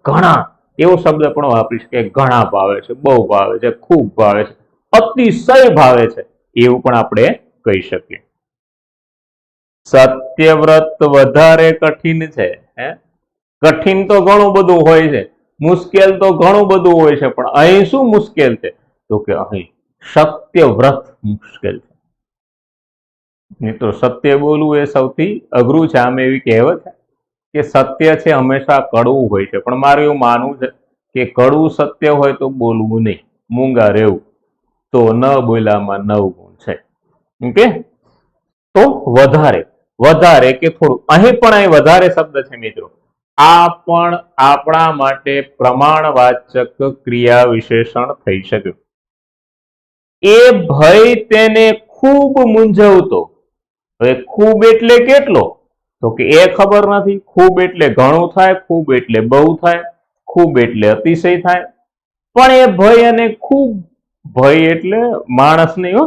ઘણા એવો શબ્દ પણ વાપરી શકે. ઘણા ભાવે છે, બહુ ભાવે છે, ખૂબ ભાવે છે, અતિશય ભાવે છે, એવું પણ આપણે કહી શકીએ. સત્યવ્રત વધારે કઠિન છે. હે, કઠિન તો ઘણું બધું હોય છે, મુશ્કેલ તો ઘણું બધું હોય છે, પણ અહીં શું મુશ્કેલ છે તો કે અહીં સત્યવ્રત મુશ્કેલ છે. મિત્રો સત્ય બોલવું એ સૌથી અઘરું છે. આમ એવી કહેવત છે કે સત્ય છે હંમેશા કડવું હોય છે. પણ મારું એવું માનવું છે કે કડવું સત્ય હોય તો બોલવું નહીં, મૂંગા રહેવું. તો ન બોલ્યામાં 9 ગુણ છે. ઓકે, તો વધારે, વધારે કે થોડું. અહીં પણ અહીં વધારે શબ્દ છે મિત્રો. આ પણ આપણા માટે પ્રમાણવાચક ક્રિયા વિશેષણ થઈ શકે. એ ભય તેને ખૂબ મૂંઝવતો. હવે ખૂબ એટલે કેટલો તો કે એ ખબર નથી. ખૂબ એટલે ઘણું થાય, ખૂબ એટલે બહુ થાય, ખૂબ એટલે અતિશય થાય. પણ એ ભય અને ખૂબ, ભય એટલે માણસ નહીં હો,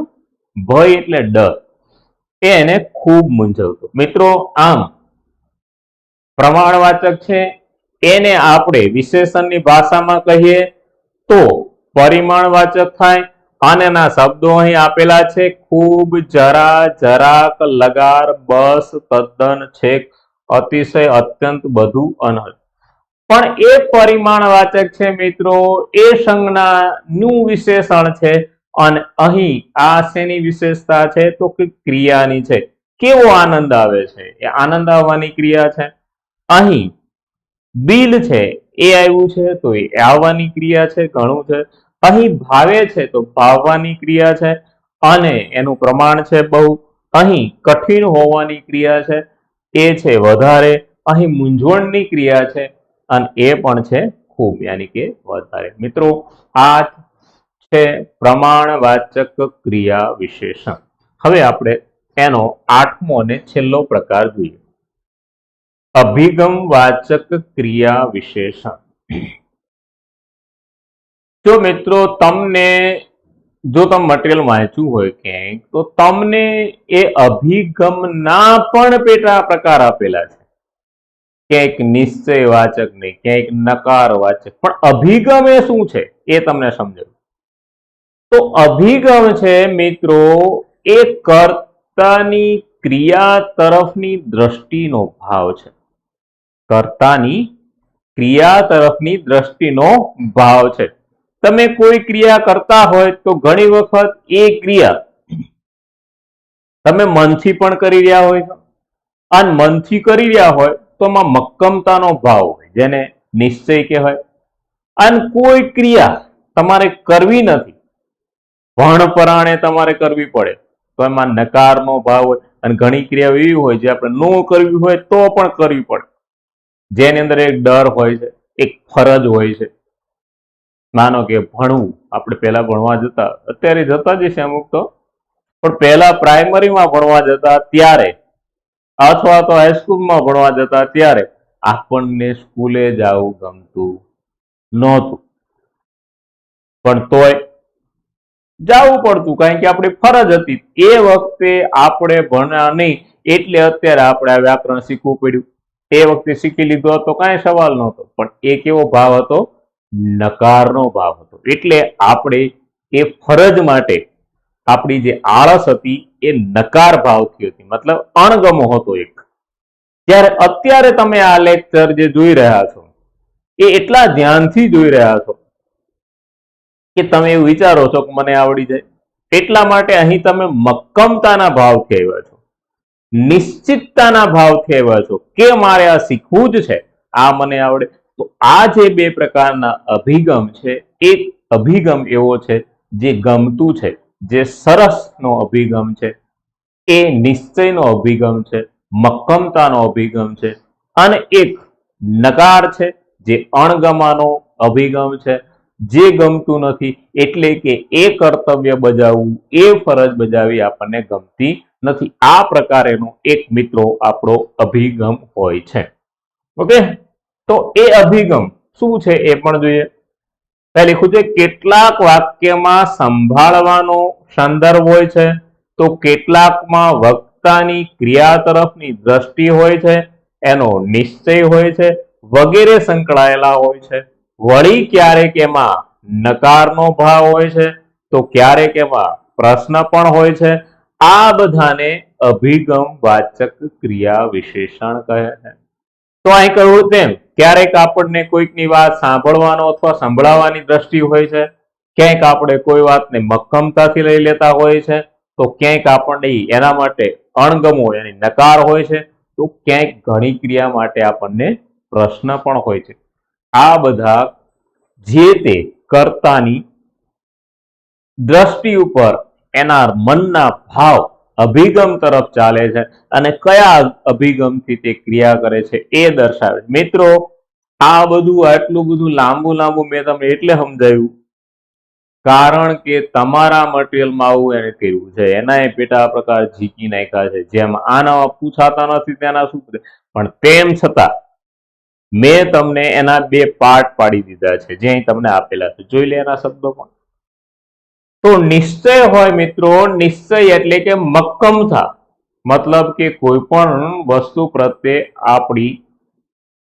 ભય એટલે ડર, એને ખૂબ મૂંઝવતો. મિત્રો આમ પ્રમાણવાચક છે, એને આપણે વિશેષણની ભાષામાં કહીએ તો પરિમાણવાચક થાય. અને ના શબ્દો અહીં આપેલા છે. ખૂબ, જરા, જરાક, લગાર, બસ, તદ્દન, છેક, અતિશય, અત્યંત, બધું, અનહદ. પણ એ પરિમાણવાચક છે મિત્રો, એ સંજ્ઞાનું વિશેષણ છે. અને અહીં આ શેની વિશેષતા છે તો કે ક્રિયાની છે. કેવો આનંદ આવે છે, એ આનંદ આવવાની ક્રિયા છે. અહીં બિલ છે એ આવ્યું છે તો એ આવવાની ક્રિયા છે, ઘણું છે. અહીં ભાવે છે તો ભાવવાની ક્રિયા છે, અને એનું પ્રમાણ છે બહુ. અહીં કઠિન હોવાની ક્રિયા છે, એ છે વધારે. અહીં મૂંઝવણની ક્રિયા છે, અને એ પણ છે ખૂબ, યાની કે વધારે. મિત્રો આ છે પ્રમાણવાચક ક્રિયા વિશેષણ. હવે આપણે એનો 8મો અને છેલ્લો પ્રકાર જોઈએ. અભિગમવાચક ક્રિયા વિશેષણ. જો મિત્રો તમને, જો તમે મટીરિયલ વાંચ્યું હોય ક્યાંક, તો તમને એ અભિગમના પણ પેટા પ્રકાર આપેલા છે. ક્યાંક નિશ્ચયવાચક નહીં, ક્યાંક નકારવાચક. પણ અભિગમ એ શું છે એ તમને સમજાવું. તો અભિગમ છે મિત્રો એ કર્તાની ક્રિયા તરફની દ્રષ્ટિનો ભાવ છે. કર્તાની ક્રિયા તરફની દ્રષ્ટિનો ભાવ છે. તમે કોઈ ક્રિયા કરતા હોય તો ઘણી વખત એ ક્રિયા તમે મનથી પણ કરી રહ્યા હોય છો, અને મનથી કરી રહ્યા હોય તો એમાં મક્કમતાનો ભાવ હોય, જેને નિશ્ચય કહેવાય. અને કોઈ ક્રિયા તમારે કરવી નથી, ભણપરાણે તમારે કરવી પડે તો એમાં નકારનો ભાવ હોય. અને ઘણી ક્રિયાઓ એવી હોય જે આપણે ન કરવી હોય તો પણ કરવી પડે, જેની અંદર એક ડર હોય છે, એક ફરજ હોય છે. માનો કે ભણવું, આપણે પહેલા ભણવા જતા, અત્યારે જતા જ છે અમુક તો, પણ પહેલા પ્રાઇમરીમાં ભણવા જતા ત્યારે અથવા તો હાઈસ્કૂલમાં ભણવા જતા ત્યારે આપણને સ્કૂલે જવું ગમતું નહોતું, પણ તોય જવું પડતું, કારણ કે આપણી ફરજ હતી. એ વખતે આપણે ભણ્યા નહીં એટલે અત્યારે આપણે આ વ્યાકરણ શીખવું પડ્યું. એ વખતે શીખી લીધું હતો કાંઈ સવાલ નહોતો, પણ એ કેવો ભાવ હતો? નકારનો ભાવ હતો. એટલે આપણે એ ફરજ માટે આપણી જે આળસ હતી એ નકાર ભાવથી હતી, મતલબ અણગમો હતો એક. ત્યારે અત્યારે તમે આ લેક્ચર જે જોઈ રહ્યા છો એ એટલા ધ્યાનથી જોઈ રહ્યા છો કે તમે એવું વિચારો છો કે મને આવડી જાય. એટલા માટે અહીં તમે મક્કમતાના ભાવથી આવ્યા છો, નિશ્ચિતતાના ભાવથી આવ્યા છો કે મારે આ શીખવું જ છે, આ મને આવડે. તો આ જે બે પ્રકારના અભિગમ છે, એક અભિગમ એવો છે જે ગમતું છે, જે સરસનો અભિગમ છે, એ નિશ્ચયનો અભિગમ છે, મક્કમતાનો અભિગમ છે. અને એક નકાર છે જે અણગમાનો અભિગમ છે, જે ગમતું નથી, એટલે કે એ કર્તવ્ય બજાવવું, એ ફરજ બજાવી આપણને ગમતી નથી. આ પ્રકારેનો એક મિત્રો આપણો અભિગમ હોય છે. ઓકે, તો એ અભિગમ શું છે એ પણ જોઈએ. લખ્યું છે કેટલાક વાક્યમાં સંભાળવાનો સંદર્ભ હોય છે, તો કેટલાકમાં વક્તાની ક્રિયા તરફની દ્રષ્ટિ હોય છે, એનો નિશ્ચય હોય છે, વગેરે સંકળાયેલા હોય છે. વળી ક્યારેક એમાં નકારનો ભાવ હોય છે, તો ક્યારેક એમાં પ્રશ્ન પણ હોય છે. આ બધાને અભિગમ વાચક ક્રિયા વિશેષણ કહે છે. તો અહીં કહ્યું તેમ ક્યારેક આપણને કોઈકની વાત સાંભળવાનો અથવા સંભળાવવાની દ્રષ્ટિ હોય છે, ક્યાંક આપણે કોઈ વાતને મક્કમતાથી લઈ લેતા હોય છે, તો ક્યાંક આપણને એના માટે અણગમો એની નકાર હોય છે, તો ક્યાંક ઘણી ક્રિયા માટે આપણને પ્રશ્ન પણ હોય છે. આ બધા જે તે કર્તાની દ્રષ્ટિ ઉપર એના મનના ભાવ અભિગમ તરફ ચાલે છે, અને કયા અભિગમથી તે ક્રિયા કરે છે એ દર્શાવે. મિત્રો, આ બધું આટલું બધું લાંબુ મેં તમને એટલે સમજાવ્યું કારણ કે તમારા મટીરિયલમાં આવું એને કર્યું છે, એના એ પેટા પ્રકાર ઝીકી નાખ્યા છે, જેમ આના પૂછાતા નથી તેના શું, પણ તેમ છતાં મેં તમને એના બે પાર્ટ પાડી દીધા છે, જે તમને આપેલા છે. જોઈ લે એના શબ્દો પણ. તો નિશ્ચય હોય મિત્રો, નિશ્ચય એટલે કે મક્કમતા, મતલબ કે કોઈ પણ વસ્તુ પ્રત્યે આપણી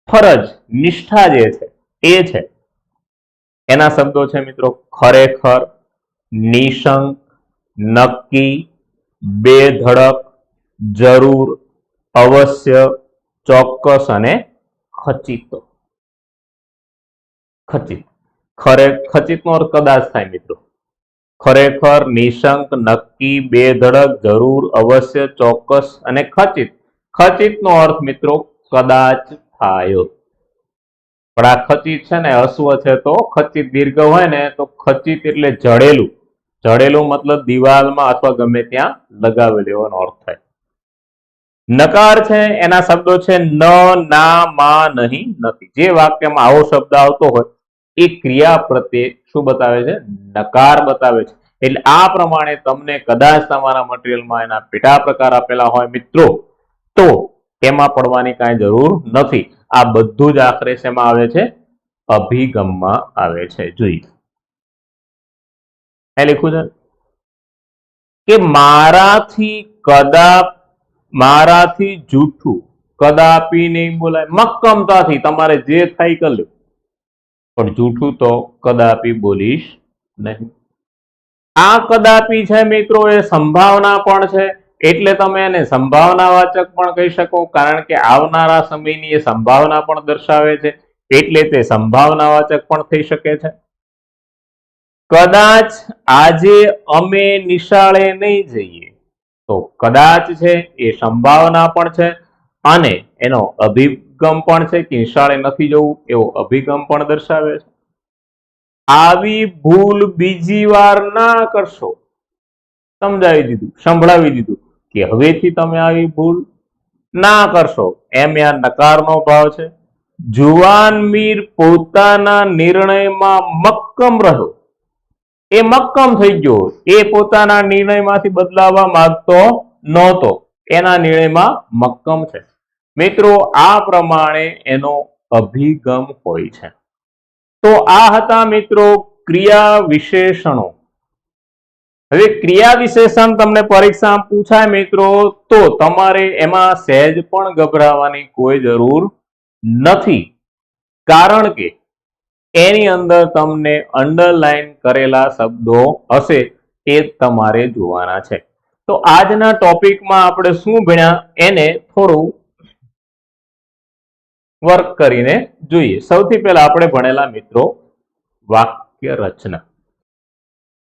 ફરજ, નિષ્ઠા જે છે એ છે. એના શબ્દો છે મિત્રો ખરેખર, નિશંક, નક્કી, બેધડક, જરૂર, અવશ્ય, ચોક્કસ અને ખચિત. ખચિત, ખચિતનો અર્થ કદાચ થાય મિત્રો. ખરેખર, નિશંક, નક્કી, બેધડક, જરૂર, અવશ્ય, ચોક્કસ અને ખચિત. ખચિતનો અર્થ મિત્રો કદાચ થાય. પણ આ ખચિત છે ને અશ્વ છે, તો ખચિત દીર્ઘ હોય ને તો ખચિત એટલે જડેલું. જડેલું મતલબ દિવાલમાં અથવા ગમે ત્યાં લગાવેલું એવાનો અર્થ થાય. નકાર છે એના શબ્દો છે ન, ના, માં, નહીં, નથી. જે વાક્યમાં આવો શબ્દ આવતો હોય એ ક્રિયા પ્રત્યે શું બતાવે છે? નકાર બતાવે છે. એટલે આ પ્રમાણે તમને કદાચ તમારા મટીરિયલમાં એના પેટા પ્રકાર આપેલા હોય મિત્રો, તો એમાં પડવાની કાંઈ જરૂર નથી. આ બધું જ આખરે શેમાં આવે છે? અભિગમમાં આવે છે. જોઈએ એ લખ્યું છે કે મારાથી જૂઠું કદાપી નહીં બોલાય. મક્કમતાથી તમારે જે થાય કરી લો, પણ જૂઠું તો કદાપી બોલીશ નહીં. આ કદાપી છે મિત્રો, એ સંભાવના પણ છે એટલે તમે એને સંભાવનાવાચક પણ કહી શકો, કારણ કે આવનારા સમયની એ સંભાવના પણ દર્શાવે છે, એટલે તે સંભાવનાવાચક પણ થઈ શકે છે. કદાચ આજે અમે નિશાળે નહીં જઈએ, તો કદાચ છે એ સંભાવના પણ છે અને એનો અભિગમ પણ છે કે નિશાળે નથી જવું એવો અભિગમ પણ દર્શાવે છે. આવી ભૂલ બીજી વાર ના કરશો, સમજાવી દીધું, સંભળાવી દીધું કે હવેથી તમે આવી ભૂલ ના કરશો, એમ આ નકારનો ભાવ છે. જુવાન મીર પોતાના નિર્ણયમાં મક્કમ રહ્યો, એ મક્કમ થઈ ગયો, એ પોતાના નિર્ણયમાંથી બદલાવા માંગતો નહોતો, એના નિર્ણયમાં મક્કમ છે. મિત્રો આ પ્રમાણે એનો અભિગમ હોય છે. તો આ હતા મિત્રો ક્રિયા વિશેષણો. હવે ક્રિયા વિશેષણ તમને પરીક્ષામાં પૂછાય મિત્રો, તો તમારે એમાં સહેજ પણ ગભરાવાની કોઈ જરૂર નથી, કારણ કે એની અંદર તમને અંડરલાઈન કરેલા શબ્દો હશે, એ તમારે જોવાના છે. તો આજના ટોપિકમાં આપણે શું ભણ્યા એને થોડું વર્ક કરીને જોઈએ. સૌથી પહેલા આપણે ભણેલા મિત્રો વાક્ય રચના.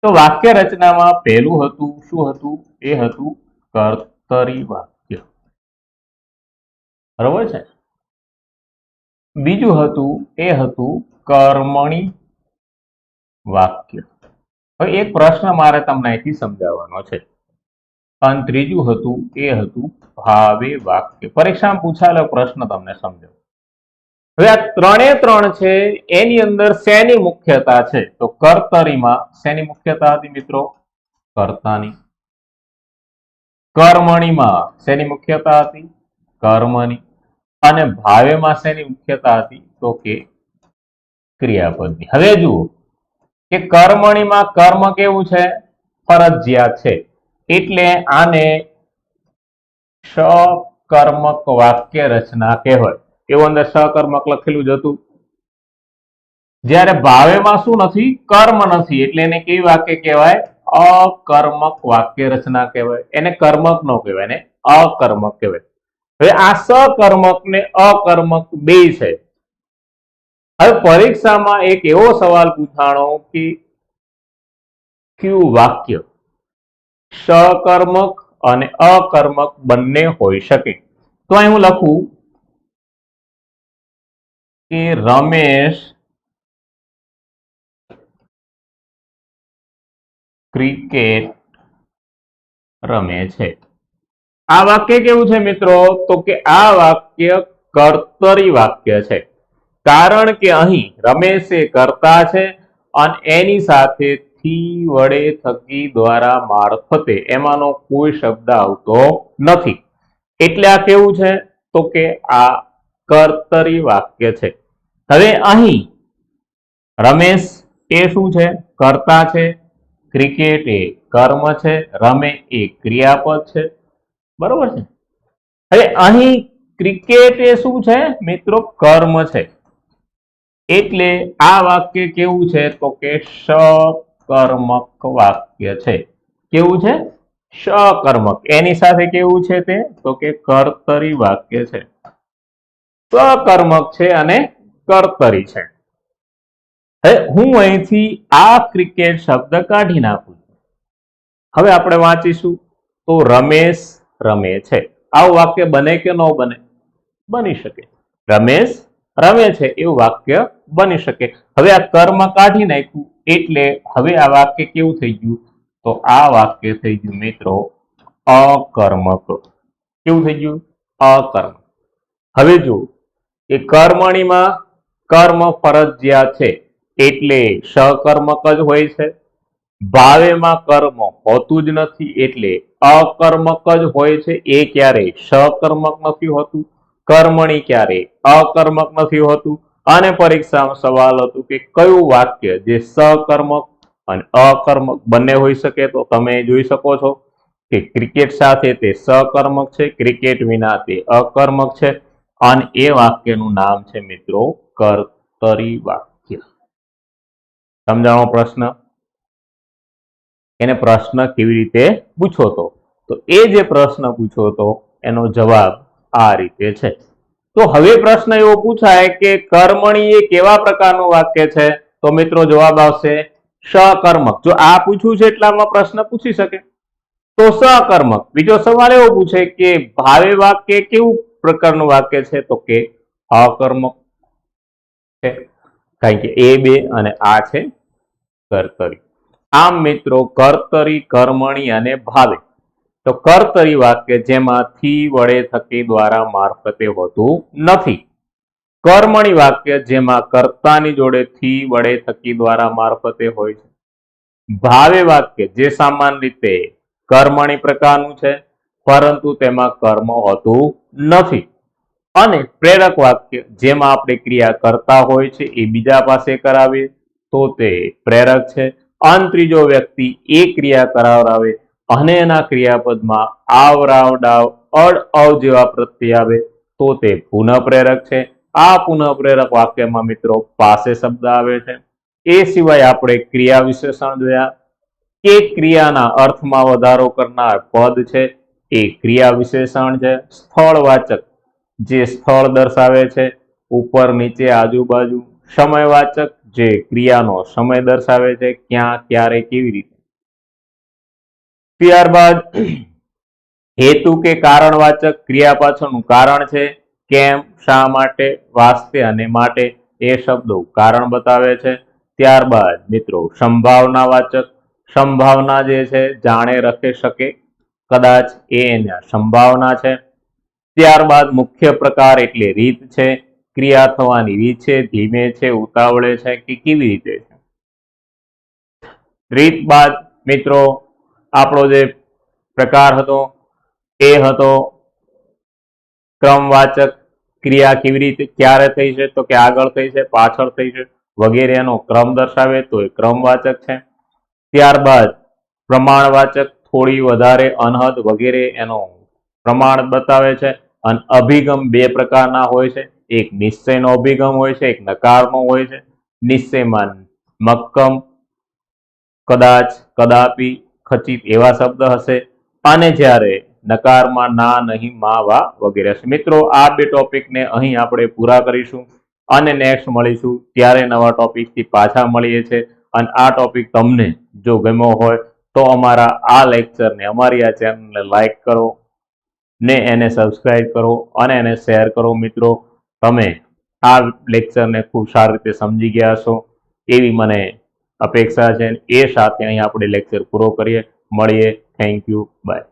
તો વાક્ય રચનામાં પહેલું હતું શું હતું? એ હતું કર્તરી વાક્ય, બરોબર છે. બીજું હતું એ હતું કર્મણી વાક્ય. હવે એક પ્રશ્ન મારે તમને અહીંથી સમજાવવાનો છે. અને ત્રીજું હતું એ હતું ભાવે વાક્ય. પરીક્ષામાં પૂછાયેલો પ્રશ્ન તમને સમજાવો. હવે આ ત્રણે ત્રણ છે એની અંદર શેની મુખ્યતા છે? તો કર્તરીમાં શેની મુખ્યતા હતી મિત્રો? કર્તાની. કર્મણીમાં શેની મુખ્યતા હતી? કર્મની. અને ભાવેમાં શેની મુખ્યતા હતી? તો કે ક્રિયાપદની. હવે જુઓ કે કર્મણીમાં કર્મ કેવું છે? ફરજિયાત છે, એટલે આને સકર્મક વાક્ય રચના કહેવાય. એવું અંદર સકર્મક લખેલું જ હતું. જ્યારે ભાવેમાં શું નથી? કર્મ નથી, એટલે એને કેવી વાક્ય કહેવાય? અકર્મક વાક્ય રચના કહેવાય. એને કર્મક નો કહેવાય, એને અકર્મક કહેવાય. હવે આ સકર્મક ને અકર્મક બે છે. હવે પરીક્ષામાં એક એવો સવાલ પૂછાણો કે કયું વાક્ય સકર્મક અને અકર્મક બંને હોઈ શકે? તો અહીં હું લખું કે રમેશ ક્રિકેટ રમે છે. આ વાક્ય કેવું છે મિત્રો? તો કે આ વાક્ય કર્તરી વાક્ય છે, કારણ કે અહીં રમેશ એ કર્તા છે અને એની સાથે થી વડે થકી દ્વારા મારફતે એમાંનો કોઈ શબ્દ આવતો નથી, એટલે આ કેવું છે? તો કે આ કર્તરી વાક્ય છે. હવે અહીં રમેશ એ શું છે? કર્તા છે, ક્રિકેટ એ કર્મ છે, રમે એ ક્રિયાપદ છે, બરોબર છે. હવે અહીં ક્રિકેટ એ શું છે મિત્રો? કર્મ છે, એટલે આ વાક્ય કેવું છે? તો કે સકર્મક વાક્ય છે. કેવું છે? સકર્મક. એની સાથે કેવું છે તે? તો કે કર્તરી વાક્ય છે. સકર્મક છે અને કર્તરી છે. હવે હું અહીંથી આ ક્રિકેટ શબ્દ કાઢી નાખું. હવે આપણે વાંચીશું તો રમેશ રમે છે. આવું વાક્ય બને કે ન બને? બની શકે. રમેશ રમે છે એવું વાક્ય બની શકે. હવે આ કર્મ કાઢી નાખ્યું, એટલે હવે આ વાક્ય કેવું થઈ ગયું? તો આ વાક્ય થઈ ગયું મિત્રો અકર્મક. કેવું થઈ ગયું? અકર્મક. હવે જો એ કર્મણીમાં કર્મ ફરજિયાત છે, એટલે સકર્મક જ હોય છે. ભાવેમાં કર્મ હોતું જ નથી, એટલે અકર્મક જ હોય છે. એ ક્યારેય સકર્મક નથી હોતું. કર્મણી ક્યારેય અકર્મક નથી હોતું. અને પરીક્ષામાં સવાલ હતું કે કયું વાક્ય જે સકર્મક અને અકર્મક બંને હોઈ શકે? તો તમે જોઈ શકો છો કે ક્રિકેટ સાથે તે સકર્મક છે, ક્રિકેટ વિના તે અકર્મક છે, અને એ વાક્યનું નામ છે મિત્રો કર્તરી વાક્ય. સમજાણો પ્રશ્ન? એને પ્રશ્ન કેવી રીતે પૂછો? તો તો એ જે પ્રશ્ન પૂછ્યો હતો એનો જવાબ આ રીતે છે. તો હવે પ્રશ્ન એવો પૂછાય કે કર્મણી એ કેવા પ્રકારનું વાક્ય છે? તો મિત્રો જવાબ આવશે સકર્મક. જો આ પૂછ્યું છે એટલામાં પ્રશ્ન પૂછી શકે તો સકર્મક. બીજો સવાલ એવો પૂછે કે ભાવે વાક્ય કેવું પ્રકારનું વાક્ય છે? તો કે અકર્મક છે, કારણ કે એ બે અને આ છે કર્તરી. આમ મિત્રો કર્તરી, કર્મણી અને ભાવે. તો કર્તરી વાક્ય જેમાં થી, વડે, થકી, દ્વારા, મારફતે હોતું નથી. કર્મણી વાક્ય જેમાં કર્તાની જોડે થી, વડે, થકી, દ્વારા, મારફતે હોય છે. ભાવે વાક્ય જે સામાન્ય રીતે કર્મણી પ્રકારનું છે પરંતુ તેમાં કર્મ હોતું નથી. અને પ્રેરક વાક્ય જેમાં આપણે ક્રિયા કરતા હોય છે એ બીજા પાસે કરાવીએ તો તે પ્રેરક છે. અને ત્રીજો વ્યક્તિ એ ક્રિયા કરાવરાવે અને એના ક્રિયાપદમાં આવ, રાવ, ડાવ, અડ, અવ જેવા પ્રત્યય આવે તો તે પુનઃપ્રેરક છે. આ પુનઃપ્રેરક વાક્યમાં મિત્રો પાસે શબ્દ આવે છે. એ સિવાય આપણે ક્રિયા વિશેષણ જોયા કે ક્રિયાના અર્થમાં વધારો કરનાર પદ છે એ ક્રિયા વિશેષણ છે. સ્થળવાચક જે સ્થળ દર્શાવે છે, ઉપર, નીચે, આજુબાજુ. સમયવાચક જે ક્રિયાનો સમય દર્શાવે છે, ક્યાં, ક્યારે, કેવી રીતે. ત્યારબાદ હેતુ કે કારણવાચક ક્રિયા પાછળનું કારણ છે, કેમ, શા માટે, વાસ્તે અને માટે એ શબ્દો કારણ બતાવે છે. ત્યારબાદ મિત્રો સંભાવનાવાચક, સંભાવના જે છે જાણે, રખે, શકે, કદાચ એ એના સંભાવના છે. ત્યારબાદ મુખ્ય પ્રકાર એટલે રીત છે, ક્રિયા થવાની રીત છે, ધીમે છે, ઉતાવળે છે કે કેવી રીતે છે. રીત બાદ મિત્રો આપણો જે પ્રકાર હતો એ હતો ક્રમવાચક, ક્રિયા કેવી રીતે, ક્યારે થઈ છે તો કે આગળ થઈ છે, પાછળ થઈ છે વગેરે એનો ક્રમ દર્શાવે તો એ ક્રમવાચક છે. ત્યારબાદ પ્રમાણવાચક, થોડી, વધારે, અનહદ વગેરે એનો પ્રમાણ બતાવે છે. અને અભિગમ બે પ્રકારના હોય છે, એક નિશ્ચયનો અભિગમ હોય છે, એક નકારનો હોય છે. નિશ્ચયમાં મક્કમ, કદાચ, કદાપી, ખચિત એવા શબ્દ હશે અને જ્યારે નકારમાં ના, નહીં, માં, વા વગેરે હશે. મિત્રો આ બે ટોપિકને અહીં આપણે પૂરા કરીશું અને નેક્સ્ટ મળીશું ત્યારે નવા ટોપિકથી પાછા મળીએ છીએ. અને આ ટોપિક તમને જો ગમ્યો હોય તો અમારા આ લેક્ચરને, અમારી આ ચેનલને લાઈક કરો ને એને સબસ્ક્રાઇબ કરો અને એને શેર કરો. મિત્રો તમે આ લેક્ચરને ખૂબ સારી રીતે સમજી ગયા છો એવી મને અપેક્ષા છે. એ સાથે અહીં આપણે લેક્ચર પૂરો કરીએ. મળીએ. Thank you. બાય.